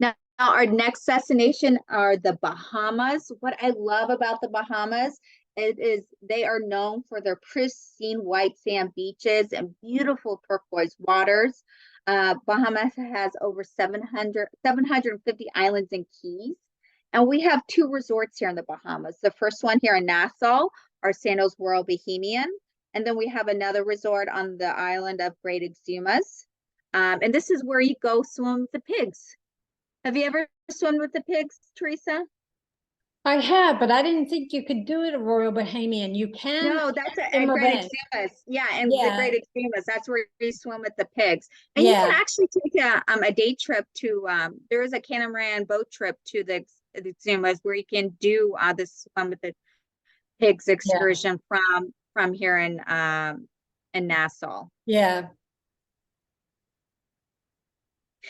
Now, our next destination are the Bahamas. What I love about the Bahamas is they are known for their pristine white sand beaches and beautiful turquoise waters. Bahamas has over 750 islands and keys. And we have 2 resorts here in the Bahamas. The first one here in Nassau, our Sandals Royal Bahamian. And then we have another resort on the island of Great Exumas. And this is where you go swim with the pigs. Have you ever swum with the pigs, Teresa? I have, but I didn't think you could do it at Royal Bahamian. You can. No, that's at Great Exumas. Yeah, and the Great Exumas. That's where you swim with the pigs. And you can actually take a day trip to. There is a catamaran boat trip to the Exumas, where you can do the swim with the pigs excursion from here in Nassau. Yeah.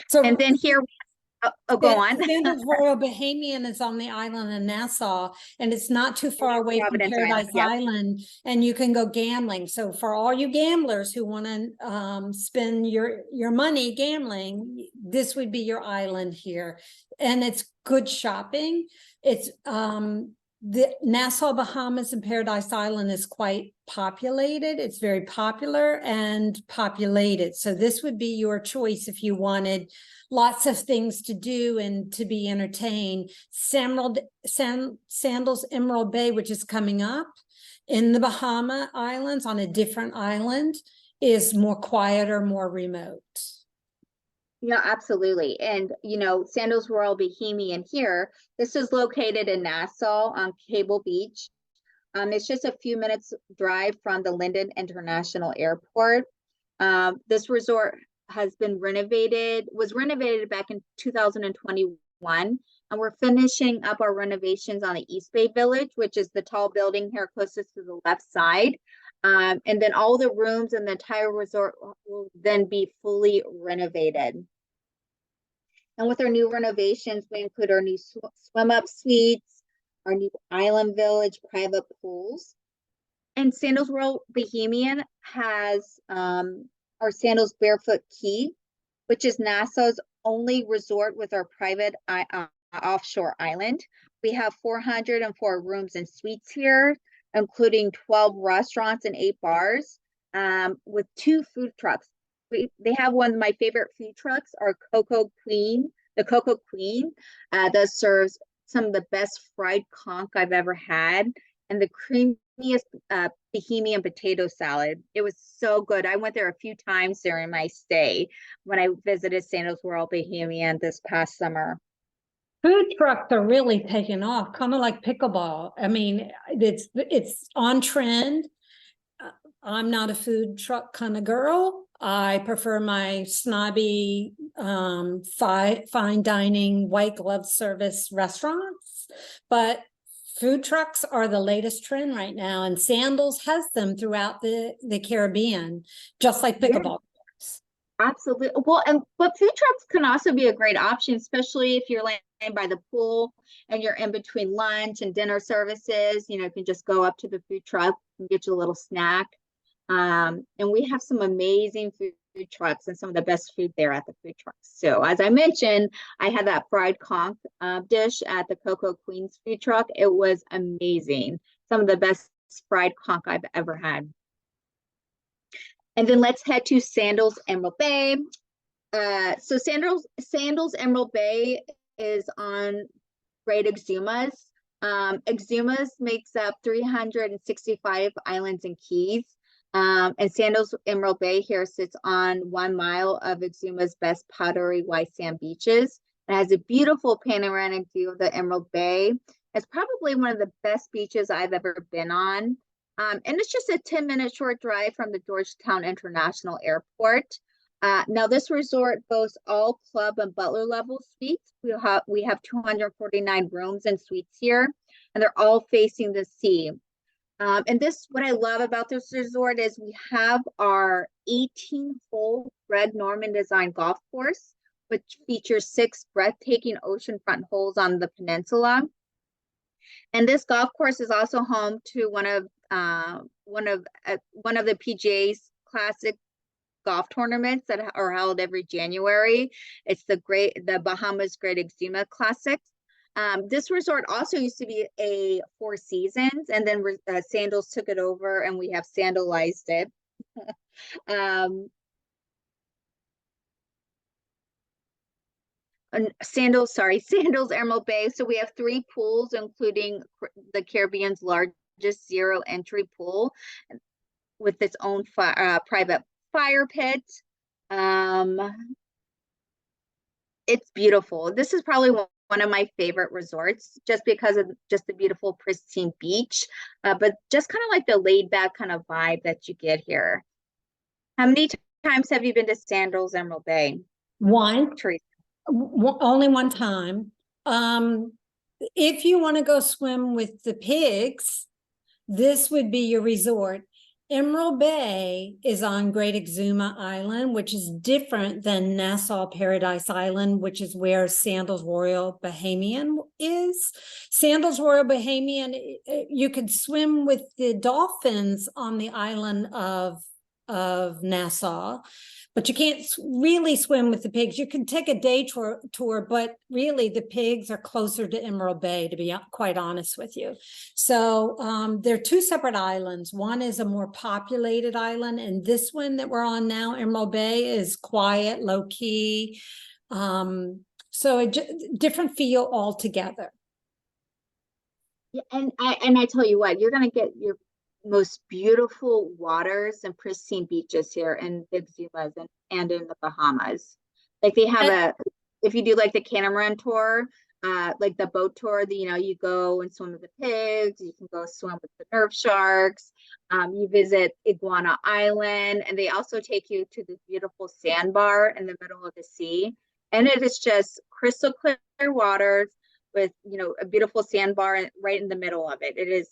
So And then here, go on. Sandals Royal Bahamian is on the island of Nassau, and it's not too far away from Providence Paradise Island, yep. Island, and you can go gambling. So for all you gamblers who want to spend your money gambling, this would be your island here, and it's good shopping. It's the Nassau, Bahamas, and Paradise Island is quite populated. It's very popular and populated. So this would be your choice if you wanted lots of things to do and to be entertained. Sandals Emerald Bay, which is coming up in the Bahama Islands on a different island, is more quieter, more remote. Yeah, absolutely. And, you know, Sandals Royal Bahamian here, this is located in Nassau on Cable Beach. It's just a few minutes drive from the Linden International Airport. This resort was renovated back in 2021. And we're finishing up our renovations on the East Bay Village, which is the tall building here closest to the left side. And then all the rooms in the entire resort will then be fully renovated. And with our new renovations, we include our new swim up suites, our new island village, private pools. And Sandals Royal Bahamian has our Sandals Barefoot Key, which is Nassau's only resort with our private offshore island. We have 404 rooms and suites here, including 12 restaurants and 8 bars, with 2 food trucks. They have one of my favorite food trucks, our Cocoa Queen. The Cocoa Queen that serves some of the best fried conch I've ever had, and the creamiest Bahamian potato salad. It was so good. I went there a few times during my stay when I visited Sandals Royal Bahamian this past summer. Food trucks are really taking off, kind of like pickleball. I mean, it's on trend. I'm not a food truck kind of girl. I prefer my snobby fine dining white glove service restaurants, but food trucks are the latest trend right now, and Sandals has them throughout the Caribbean, just like pickleball. Yeah, absolutely. Well, but food trucks can also be a great option, especially if you're laying by the pool and you're in between lunch and dinner services. You know, you can just go up to the food truck and get you a little snack. And we have some amazing food trucks and some of the best food there at the food trucks. So as I mentioned, I had that fried conch dish at the Cocoa Queen's food truck. It was amazing. Some of the best fried conch I've ever had. And then let's head to Sandals Emerald Bay. So Sandals Emerald Bay is on Great Exumas. Exumas makes up 365 islands and keys. And Sandals Emerald Bay here sits on 1 mile of Exuma's best powdery white sand beaches. It has a beautiful panoramic view of the Emerald Bay. It's probably one of the best beaches I've ever been on. And it's just a 10-minute short drive from the Georgetown International Airport. Now this resort boasts all club and butler level suites. We have 249 rooms and suites here, and they're all facing the sea. And what I love about this resort is we have our 18-hole Fred Norman design golf course, which features 6 breathtaking oceanfront holes on the peninsula. And this golf course is also home to one of the PGA's classic golf tournaments that are held every January. It's the Bahamas Great Exuma Classic. This resort also used to be a Four Seasons, and then Sandals took it over, and we have sandalized it. Sandals Emerald Bay. So we have 3 pools, including the Caribbean's largest zero entry pool with its own private fire pit. It's beautiful. This is probably one of my favorite resorts, just because of just the beautiful pristine beach, but just kind of like the laid back kind of vibe that you get here. How many times have you been to Sandals Emerald Bay? One. Teresa. Only one time. if you want to go swim with the pigs, this would be your resort. Emerald Bay is on Great Exuma Island, which is different than Nassau Paradise Island, which is where Sandals Royal Bahamian is. Sandals Royal Bahamian, you could swim with the dolphins on the island of Nassau, but you can't really swim with the pigs. You can take a day tour, but really the pigs are closer to Emerald Bay, to be quite honest with you. So they're two separate islands. One is a more populated island, and this one that we're on now, Emerald Bay, is quiet, low key. So a different feel altogether. Yeah, and I tell you what, you're gonna get your most beautiful waters and pristine beaches here in the Exumas and in the Bahamas. Like they have if you do like the catamaran tour, like the boat tour, you go and swim with the pigs, you can go swim with the nerve sharks, you visit Iguana Island, and they also take you to this beautiful sandbar in the middle of the sea. And it is just crystal clear waters with, a beautiful sandbar right in the middle of it. It is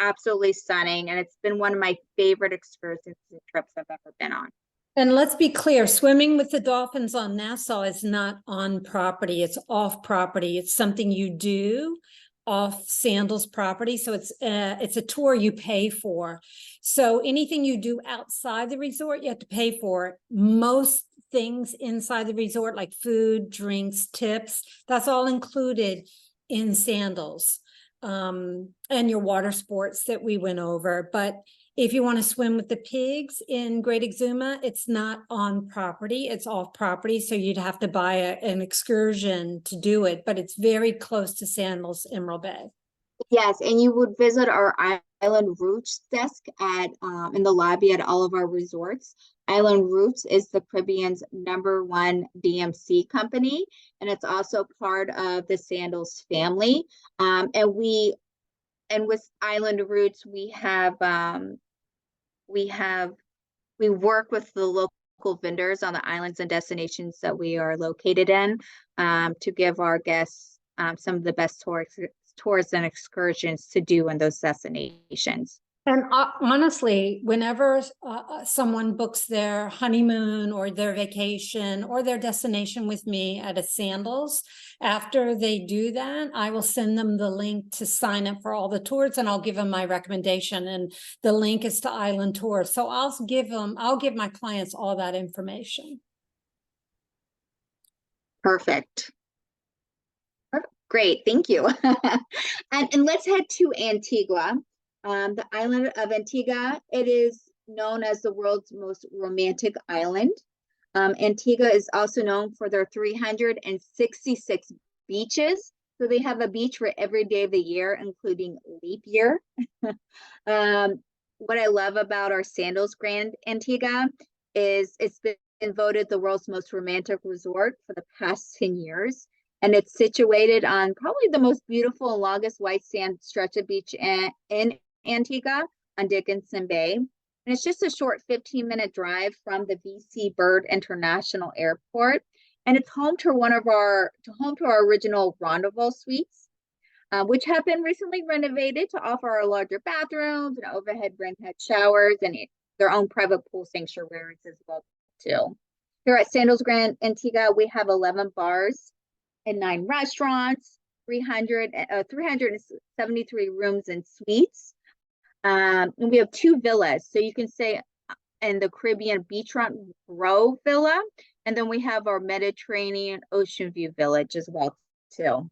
absolutely stunning, and it's been one of my favorite excursions and trips I've ever been on. And let's be clear, swimming with the dolphins on Nassau is not on property, it's off property. It's something you do off Sandals property. So it's a tour you pay for. So anything you do outside the resort, you have to pay for. Most things inside the resort, like food, drinks, tips, that's all included in Sandals. And your water sports that we went over. But if you want to swim with the pigs in Great Exuma, it's not on property, it's off property. So you'd have to buy an excursion to do it, but it's very close to Sandals Emerald Bay. Yes, and you would visit our Island Roots desk at in the lobby at all of our resorts. Island Roots is the Caribbean's #1 DMC company, and it's also part of the Sandals family. And with Island Roots, we work with the local vendors on the islands and destinations that we are located in, to give our guests some of the best tours and excursions to do in those destinations. And honestly, whenever someone books their honeymoon or their vacation or their destination with me at a Sandals, after they do that, I will send them the link to sign up for all the tours, and I'll give them my recommendation. And the link is to Island Tour. So I'll give my clients all that information. Perfect. Great, thank you. And let's head to Antigua. The island of Antigua, it is known as the world's most romantic island. Antigua is also known for their 366 beaches. So they have a beach for every day of the year, including leap year. What I love about our Sandals Grand Antigua is it's been voted the world's most romantic resort for the past 10 years. And it's situated on probably the most beautiful and longest white sand stretch of beach in Antigua on Dickinson Bay. And it's just a short 15-minute drive from the VC Bird International Airport. And it's home to our original Rendezvous suites, which have been recently renovated to offer our larger bathrooms and overhead head showers and their own private pool sanctuaries as well too. Here at Sandals Grand Antigua, we have 11 bars and 9 restaurants, 373 rooms and suites. And we have 2 villas. So you can stay in the Caribbean beachfront row villa. And then we have our Mediterranean ocean view village as well too.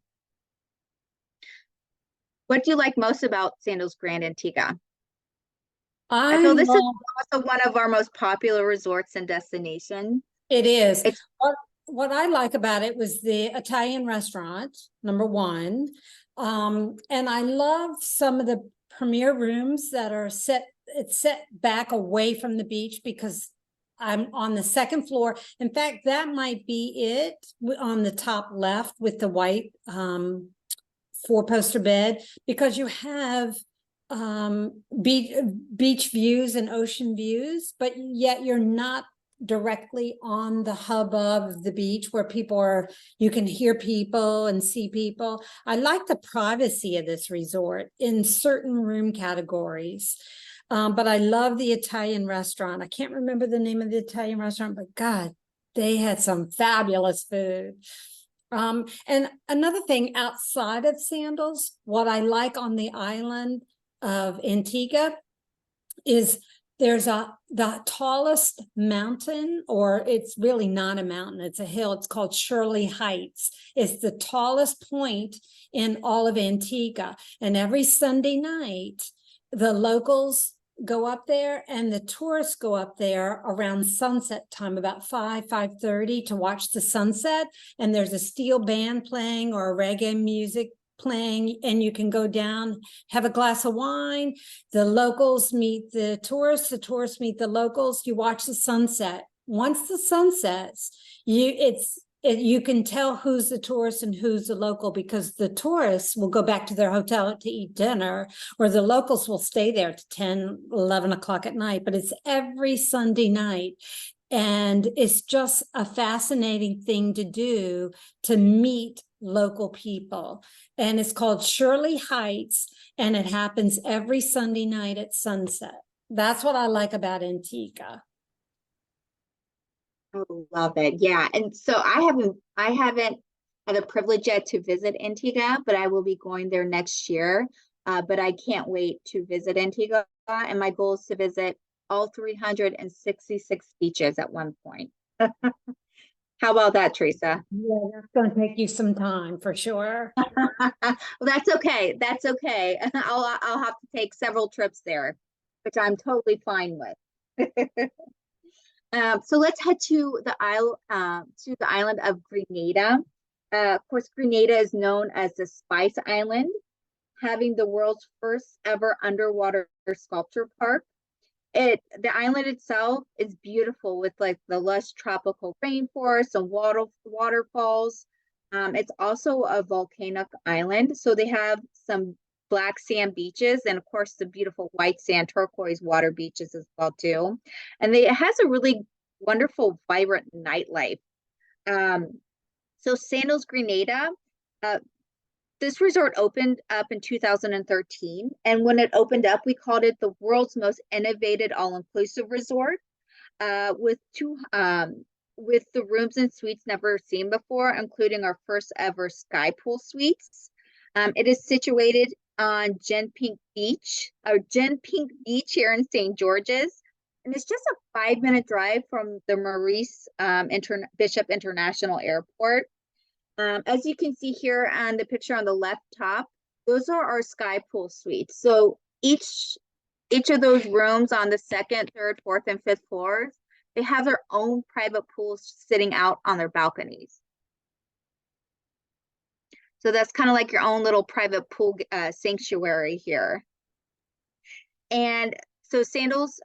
What do you like most about Sandals Grand Antigua? I feel this is also one of our most popular resorts and destinations. It is. What I like about it was the Italian restaurant, #1. And I love some of the premier rooms that are set back away from the beach, because I'm on the second floor. In fact, that might be it on the top left with the white 4-poster bed, because you have beach views and ocean views, but yet you're not directly on the hubbub of the beach where you can hear people and see people. I like the privacy of this resort in certain room categories. But I love the Italian restaurant. I can't remember the name of the Italian restaurant, but God, they had some fabulous food. And another thing outside of Sandals, what I like on the island of Antigua is there's the tallest mountain, or it's really not a mountain, it's a hill. It's called Shirley Heights. It's the tallest point in all of Antigua. And every Sunday night, the locals go up there and the tourists go up there around sunset time, about 5:30 to watch the sunset. And there's a steel band playing or reggae music playing, and you can go down, have a glass of wine. The locals meet the tourists meet the locals. You watch the sunset. Once the sun sets, you can tell who's the tourist and who's the local, because the tourists will go back to their hotel to eat dinner, or the locals will stay there to 10, 11 o'clock at night. But it's every Sunday night. And it's just a fascinating thing to do, to meet local people. And it's called Shirley Heights, and it happens every Sunday night at sunset. That's what I like about Antigua. I love it. Yeah. And so I haven't had the privilege yet to visit Antigua, but I will be going there next year. But I can't wait to visit Antigua. And my goal is to visit all 366 beaches at one point. How about that, Teresa? Yeah, that's going to take you some time for sure. Well, that's okay. That's okay. I'll have to take several trips there, which I'm totally fine with. So let's head to the island of Grenada. Of course, Grenada is known as the Spice Island, having the world's first ever underwater sculpture park. The island itself is beautiful, with like the lush tropical rainforest and waterfalls. It's also a volcanic island, so they have some black sand beaches, and of course the beautiful white sand turquoise water beaches as well too. And it has a really wonderful, vibrant nightlife. So Sandals Grenada, this resort opened up in 2013, and when it opened up, we called it the world's most innovative all-inclusive resort, with the rooms and suites never seen before, including our first ever sky pool suites. It is situated on Genpink Beach here in St. George's, and it's just a 5-minute drive from the Maurice Bishop International Airport. As you can see here on the picture on the left top, those are our sky pool suites. So each of those rooms on the second, third, fourth, and fifth floors, they have their own private pools sitting out on their balconies. So that's kind of like your own little private pool sanctuary here. And so Sandals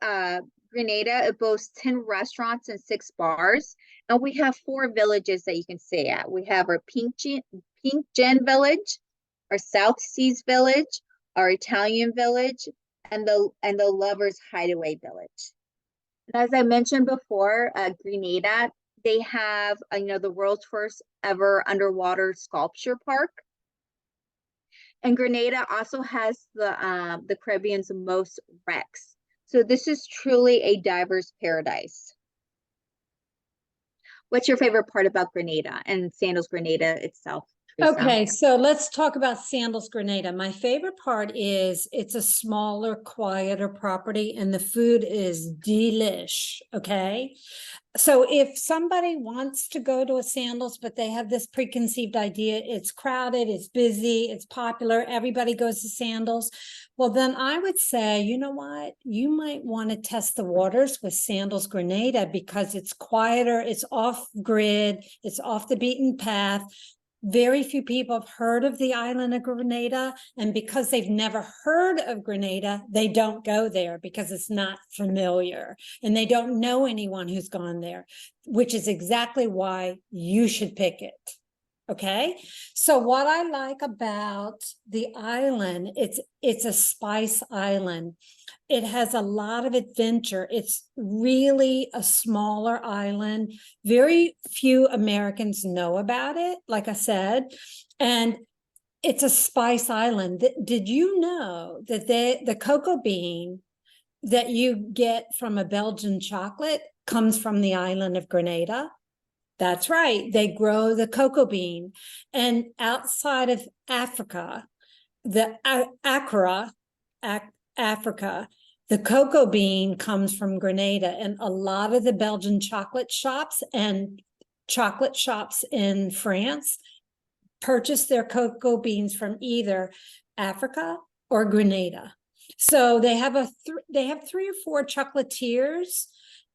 Grenada, it boasts 10 restaurants and 6 bars. And we have 4 villages that you can stay at. We have our Pink Gen Village, our South Seas Village, our Italian Village, and the Lovers Hideaway Village. And as I mentioned before, Grenada, they have the world's first ever underwater sculpture park. And Grenada also has the Caribbean's most wrecks. So this is truly a diverse paradise. What's your favorite part about Grenada and Sandals Grenada itself, Teresa? Okay, so let's talk about Sandals Grenada. My favorite part is it's a smaller, quieter property, and the food is delish, okay? So if somebody wants to go to a Sandals, but they have this preconceived idea, it's crowded, it's busy, it's popular, everybody goes to Sandals, well, then I would say, you know what? You might want to test the waters with Sandals Grenada, because it's quieter, it's off grid, it's off the beaten path. Very few people have heard of the island of Grenada, and because they've never heard of Grenada, they don't go there because it's not familiar, and they don't know anyone who's gone there, which is exactly why you should pick it. Okay, so what I like about the island, it's a spice island. It has a lot of adventure. It's really a smaller island. Very few Americans know about it, like I said, and it's a spice island. Did you know that the cocoa bean that you get from a Belgian chocolate comes from the island of Grenada? That's right. They grow the cocoa bean. And outside of Africa, the Accra, Africa, the cocoa bean comes from Grenada. And a lot of the Belgian chocolate shops and chocolate shops in France purchase their cocoa beans from either Africa or Grenada. So they have they have 3 or 4 chocolatiers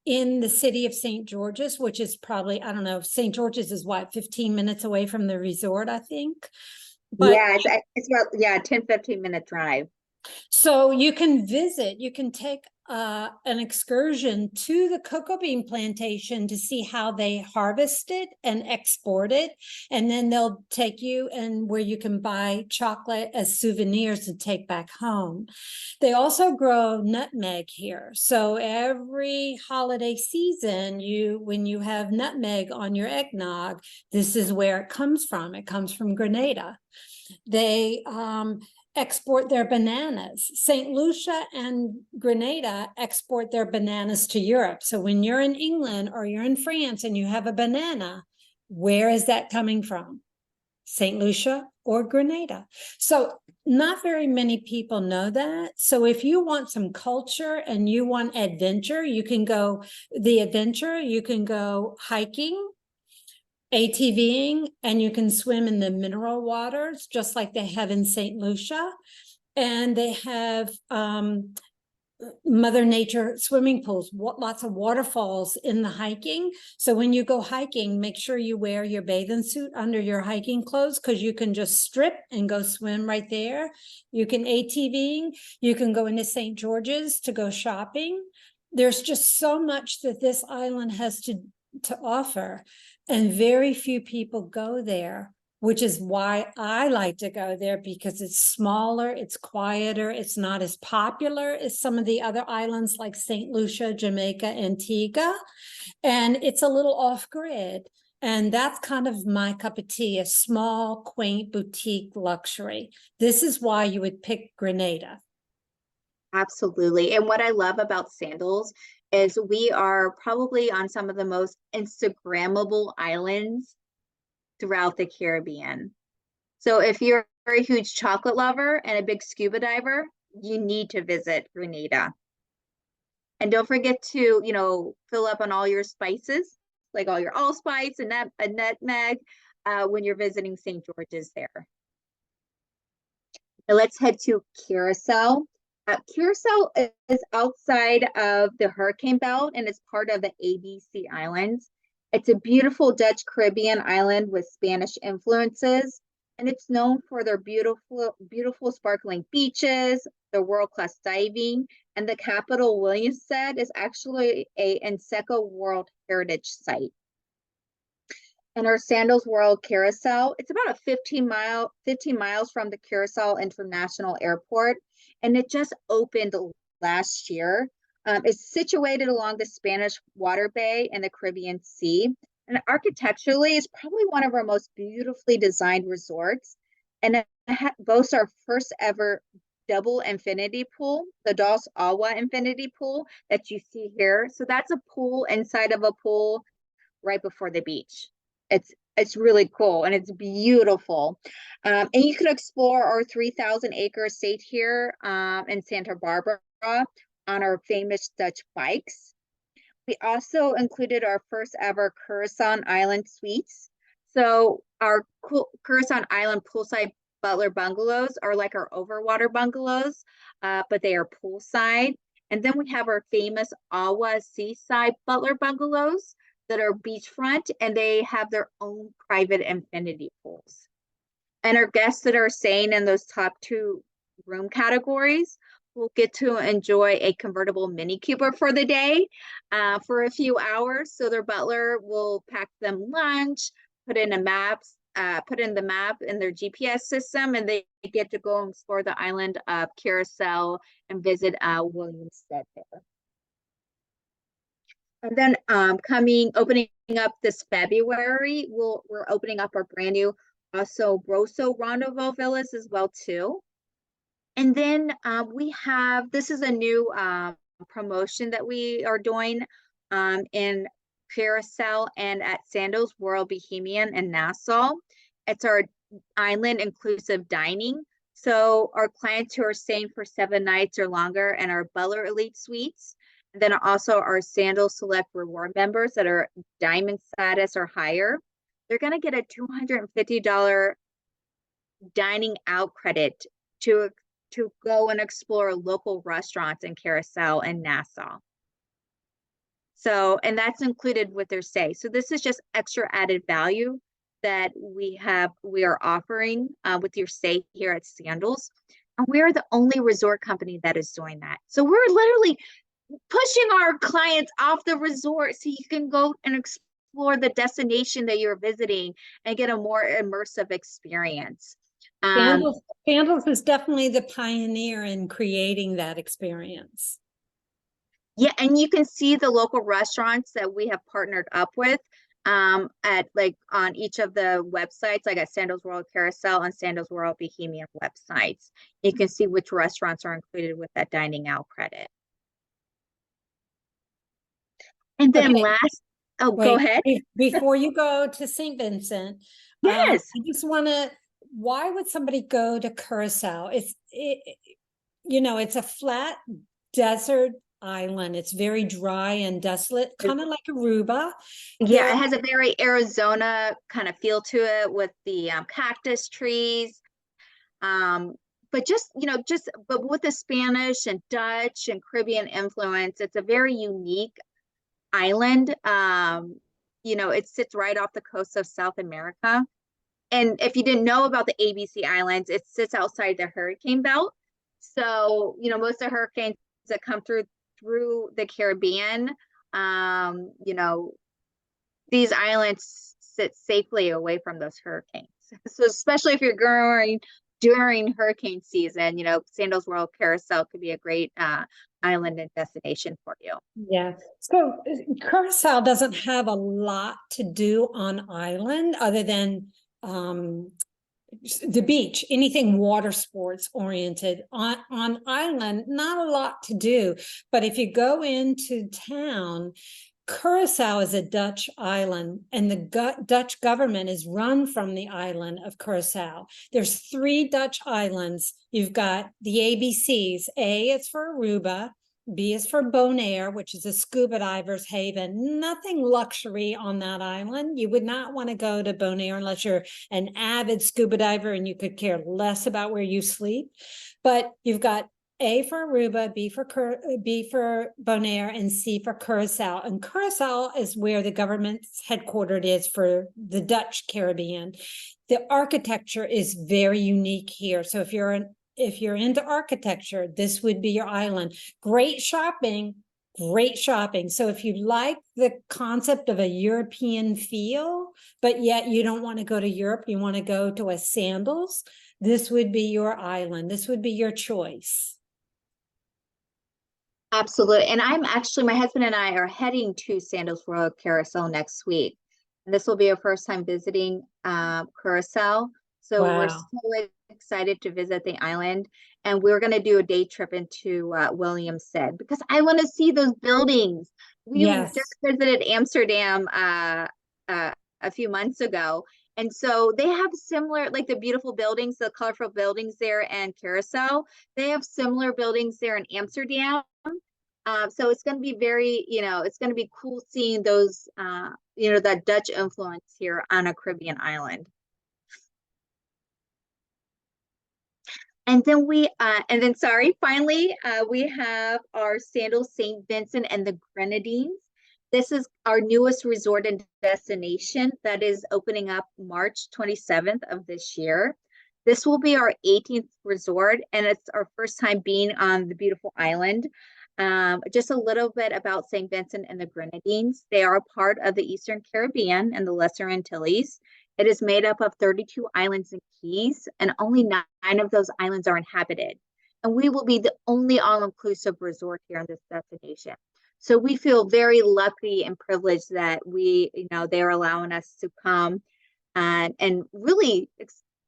in the city of St. George's, which is probably, I don't know, St. George's is what, 15 minutes away from the resort, I think. But yeah, it's about, yeah, 10-15 minute drive. So you can visit, you can take an excursion to the cocoa bean plantation to see how they harvest it and export it. And then they'll take you and where you can buy chocolate as souvenirs to take back home. They also grow nutmeg here. So every holiday season, when you have nutmeg on your eggnog, this is where it comes from. It comes from Grenada. They export their bananas. St. Lucia and Grenada export their bananas to Europe. So when you're in England or you're in France and you have a banana, where is that coming from? St. Lucia or Grenada. So not very many people know that. So if you want some culture and you want adventure, you can go hiking, ATVing, and you can swim in the mineral waters, just like they have in St. Lucia. And they have Mother Nature swimming pools, lots of waterfalls in the hiking. So when you go hiking, make sure you wear your bathing suit under your hiking clothes, because you can just strip and go swim right there. You can ATVing, you can go into St. George's to go shopping. There's just so much that this island has to offer. And very few people go there, which is why I like to go there, because it's smaller, it's quieter, it's not as popular as some of the other islands like St. Lucia, Jamaica, Antigua, and it's a little off-grid. And that's kind of my cup of tea, a small, quaint boutique luxury. This is why you would pick Grenada. Absolutely. And what I love about Sandals is we are probably on some of the most Instagrammable islands throughout the Caribbean. So if you're a huge chocolate lover and a big scuba diver, you need to visit Grenada. And don't forget to, fill up on all your spices, like all your allspice and nutmeg when you're visiting St. George's there. Now let's head to Curaçao. Curaçao is outside of the Hurricane Belt and is part of the ABC Islands. It's a beautiful Dutch Caribbean island with Spanish influences, and it's known for their beautiful sparkling beaches, their world-class diving, and the capital, Willemstad, is actually a UNESCO World Heritage Site. And our Sandals World Curaçao, it's about a 15 miles from the Curaçao International Airport, and it just opened last year. It's situated along the Spanish Water Bay and the Caribbean Sea. And architecturally, it's probably one of our most beautifully designed resorts. And it boasts our first ever double infinity pool, the Dos Agua infinity pool that you see here. So that's a pool inside of a pool right before the beach. It's really cool and it's beautiful. And you can explore our 3,000 acre estate here in Santa Barbara on our famous Dutch bikes. We also included our first ever Curaçao Island suites. So our Curaçao Island poolside butler bungalows are like our overwater bungalows, but they are poolside. And then we have our famous Awa seaside butler bungalows that are beachfront, and they have their own private infinity pools. And our guests that are staying in those top 2 room categories will get to enjoy a convertible Mini Cooper for the day for a few hours. So their butler will pack them lunch, put in a put in the map in their GPS system, and they get to go and explore the island of Curaçao and visit Williamstead there. And then opening up this February, we're opening up our brand new also Broso Rendezvous Villas as well too. And then this is a new promotion that we are doing in Curaçao and at Sandals World Bahamian in Nassau. It's our island inclusive dining. So our clients who are staying for 7 nights or longer and our Butler Elite Suites, and then also our Sandals Select Reward members that are Diamond status or higher, they're going to get a $250 dining out credit to go and explore local restaurants in Curaçao and Nassau. So, and that's included with their stay. So this is just extra added value that we are offering with your stay here at Sandals. And we are the only resort company that is doing that. So we're literally pushing our clients off the resort so you can go and explore the destination that you're visiting and get a more immersive experience. Sandals is definitely the pioneer in creating that experience. Yeah, and you can see the local restaurants that we have partnered up with at on each of the websites, like at Sandals World Curaçao and Sandals World Bahamian websites. You can see which restaurants are included with that dining out credit. And then go ahead. Before you go to St. Vincent, yes, I just want to. Why would somebody go to Curaçao? It's a flat desert island. It's very dry and desolate, kind of like Aruba. Yeah, it has a very Arizona kind of feel to it with the cactus trees. But but with the Spanish and Dutch and Caribbean influence, it's a very unique island. It sits right off the coast of South America. And if you didn't know about the ABC Islands, it sits outside the hurricane belt. So, most of the hurricanes that come through the Caribbean, these islands sit safely away from those hurricanes. So especially if you're going during hurricane season, Sandals World Curaçao could be a great island and destination for you. Yeah. So Curaçao doesn't have a lot to do on island other than the beach, anything water sports oriented. On island, not a lot to do. But if you go into town, Curaçao is a Dutch island, and the Dutch government is run from the island of Curaçao. There's 3 Dutch islands. You've got the ABCs. A is for Aruba. B is for Bonaire, which is a scuba diver's haven. Nothing luxury on that island. You would not want to go to Bonaire unless you're an avid scuba diver and you could care less about where you sleep. But you've got A for Aruba, B for Bonaire, and C for Curaçao. And Curaçao is where the government's headquartered is for the Dutch Caribbean. The architecture is very unique here. So if you're into architecture, this would be your island. Great shopping. So if you like the concept of a European feel, but yet you don't want to go to Europe, you want to go to a Sandals, this would be your island. This would be your choice. Absolutely. And my husband and I are heading to Sandals World Curaçao next week. And this will be our first time visiting Curaçao. So we're so excited to visit the island, and we're going to do a day trip into Williamstead because I want to see those buildings. We just visited Amsterdam a few months ago, and so they have similar, like the beautiful buildings, the colorful buildings there in Curaçao. They have similar buildings there in Amsterdam. So it's going to be very, it's going to be cool seeing those, that Dutch influence here on a Caribbean island. And then finally, we have our Sandals St. Vincent and the Grenadines. This is our newest resort and destination that is opening up March 27th of this year. This will be our 18th resort, and it's our first time being on the beautiful island. Just a little bit about St. Vincent and the Grenadines. They are part of the Eastern Caribbean and the Lesser Antilles. It is made up of 32 islands and keys, and only 9 of those islands are inhabited. And we will be the only all-inclusive resort here in this destination. So we feel very lucky and privileged that they're allowing us to come and really,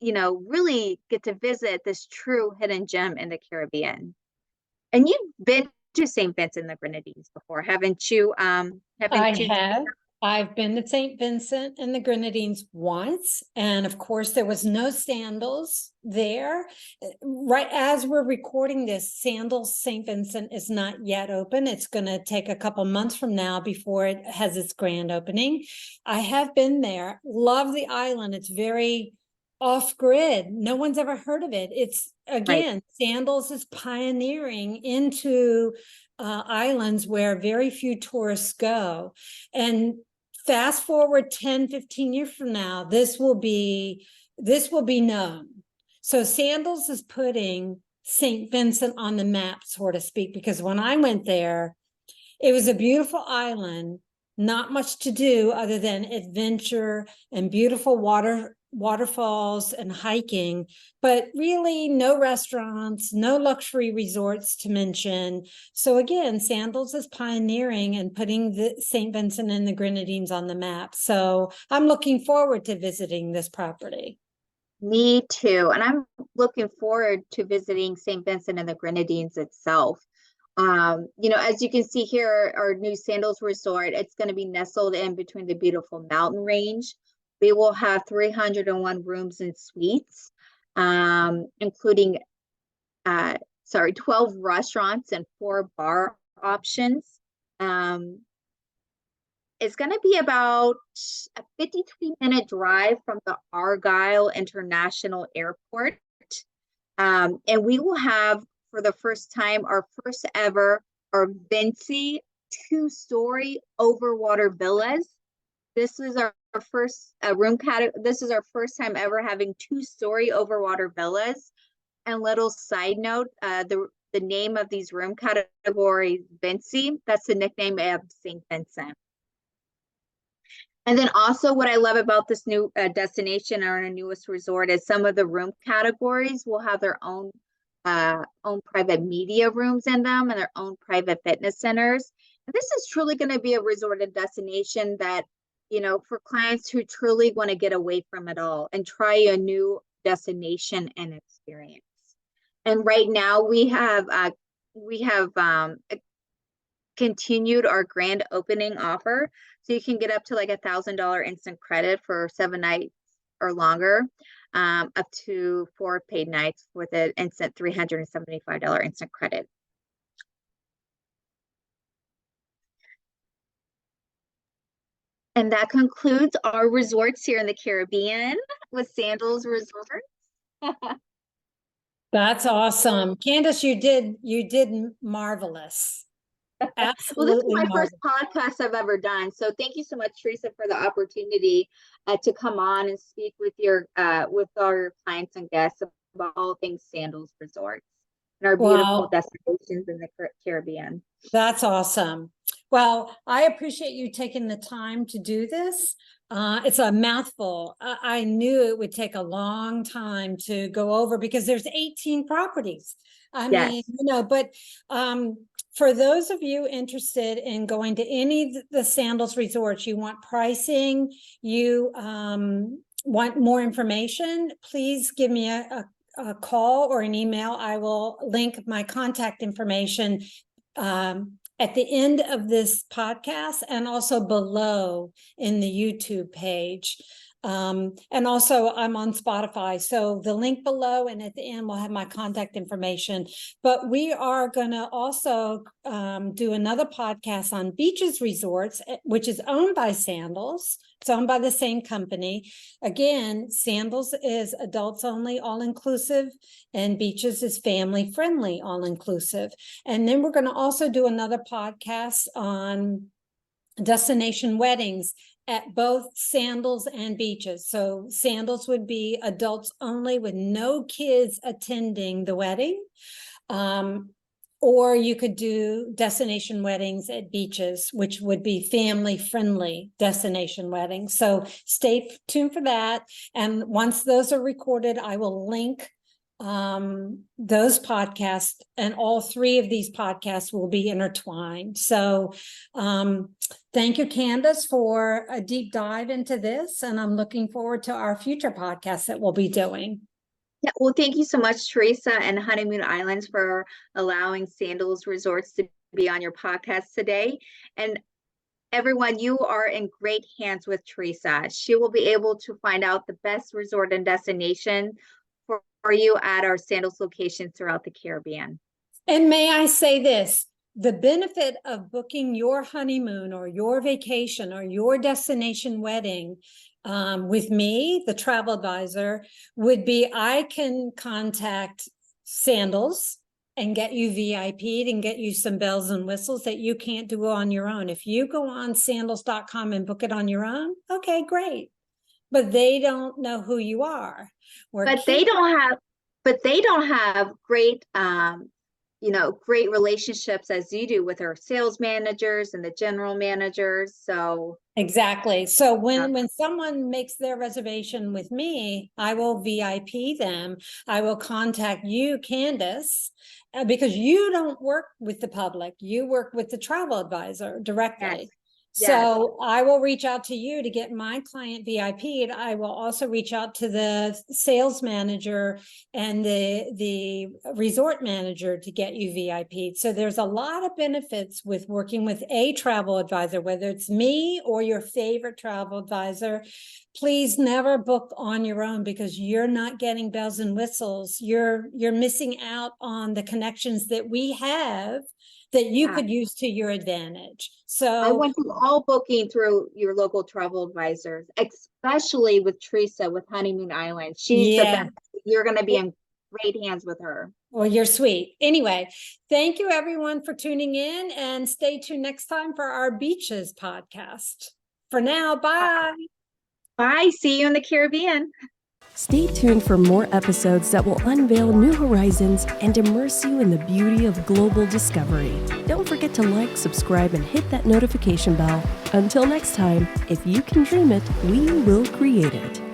really get to visit this true hidden gem in the Caribbean. And you've been to St. Vincent the Grenadines before, haven't you? I have. I've been to St. Vincent and the Grenadines once, and of course there was no Sandals there. Right as we're recording this, Sandals St. Vincent is not yet open. It's going to take a couple months from now before it has its grand opening. I have been there. Love the island. It's very off-grid. No one's ever heard of it. It's, again, right. Sandals is pioneering into islands where very few tourists go. And fast forward 10, 15 years from now, this will be known. So Sandals is putting St. Vincent on the map, so to speak, because when I went there, it was a beautiful island, not much to do other than adventure and beautiful waterfalls and hiking, but really no restaurants, no luxury resorts to mention. So again, Sandals is pioneering and putting the St. Vincent and the Grenadines on the map. So I'm looking forward to visiting this property. Me too. And I'm looking forward to visiting St. Vincent and the Grenadines itself. As you can see here, our new Sandals Resort, it's going to be nestled in between the beautiful mountain range. We will have 301 rooms and suites, including 12 restaurants and 4 bar options. It's going to be about a 53-minute drive from the Argyle International Airport. And we will have, for the first time, our first ever, our Vinci 2-story overwater villas. This is our first room category. This is our first time ever having 2-story overwater villas. And little side note, the name of these room categories, Vinci, that's the nickname of St. Vincent. And then also what I love about this new destination, our newest resort, is some of the room categories will have their own private media rooms in them and their own private fitness centers. And this is truly going to be a resort and destination that, for clients who truly want to get away from it all and try a new destination and experience. And right now we have continued our grand opening offer. So you can get up to like $1,000 instant credit for 7 nights or longer, up to 4 paid nights with an instant $375 instant credit. And that concludes our resorts here in the Caribbean with Sandals Resorts. That's awesome. Candace, you did marvelous. Absolutely. Well, this is my first podcast I've ever done. So thank you so much, Teresa, for the opportunity to come on and speak with with our clients and guests about all things Sandals Resorts and our beautiful destinations in the Caribbean. That's awesome. Well, I appreciate you taking the time to do this. It's a mouthful. I knew it would take a long time to go over because there's 18 properties. I mean, but for those of you interested in going to any of the Sandals resorts, you want pricing, you want more information, please give me a call or an email. I will link my contact information at the end of this podcast and also below in the YouTube page. And also I'm on Spotify. So the link below and at the end will have my contact information. But we are going to also do another podcast on Beaches Resorts, which is owned by Sandals. It's owned by the same company. Again, Sandals is adults only, all-inclusive, and Beaches is family-friendly, all-inclusive. And then we're going to also do another podcast on destination weddings at both Sandals and Beaches. So Sandals would be adults only with no kids attending the wedding. or you could do destination weddings at beaches, which would be family-friendly destination weddings. So stay tuned for that. And once those are recorded, I will link those podcasts, and all three of these podcasts will be intertwined. So thank you, Candace, for a deep dive into this. And I'm looking forward to our future podcasts that we'll be doing. Yeah, well, thank you so much, Teresa and Honeymoon Islands, for allowing Sandals Resorts to be on your podcast today. And everyone, you are in great hands with Teresa. She will be able to find out the best resort and destination for you at our Sandals locations throughout the Caribbean. And may I say this, the benefit of booking your honeymoon or your vacation or your destination wedding with me, the travel advisor, would be I can contact Sandals and get you VIP'd and get you some bells and whistles that you can't do on your own. If you go on sandals.com and book it on your own, okay, great. But they don't know who you are. But they don't have great great relationships as you do with our sales managers and the general managers. So exactly. So when someone makes their reservation with me, I will VIP them. I will contact you, Candace, because you don't work with the public. You work with the travel advisor directly. Yes. So I will reach out to you to get my client VIP'd. I will also reach out to the sales manager and the resort manager to get you VIP'd. So there's a lot of benefits with working with a travel advisor, whether it's me or your favorite travel advisor. Please never book on your own, because you're not getting bells and whistles. You're missing out on the connections that we have that you could use to your advantage. So I want you all booking through your local travel advisors, especially with Teresa with Honeymoon Island. She's the best. You're going to be in great hands with her. Well, you're sweet. Anyway, thank you everyone for tuning in, and stay tuned next time for our beaches podcast. For now, bye. Bye. See you in the Caribbean. Stay tuned for more episodes that will unveil new horizons and immerse you in the beauty of global discovery. Don't forget to like, subscribe, and hit that notification bell. Until next time, if you can dream it, we will create it.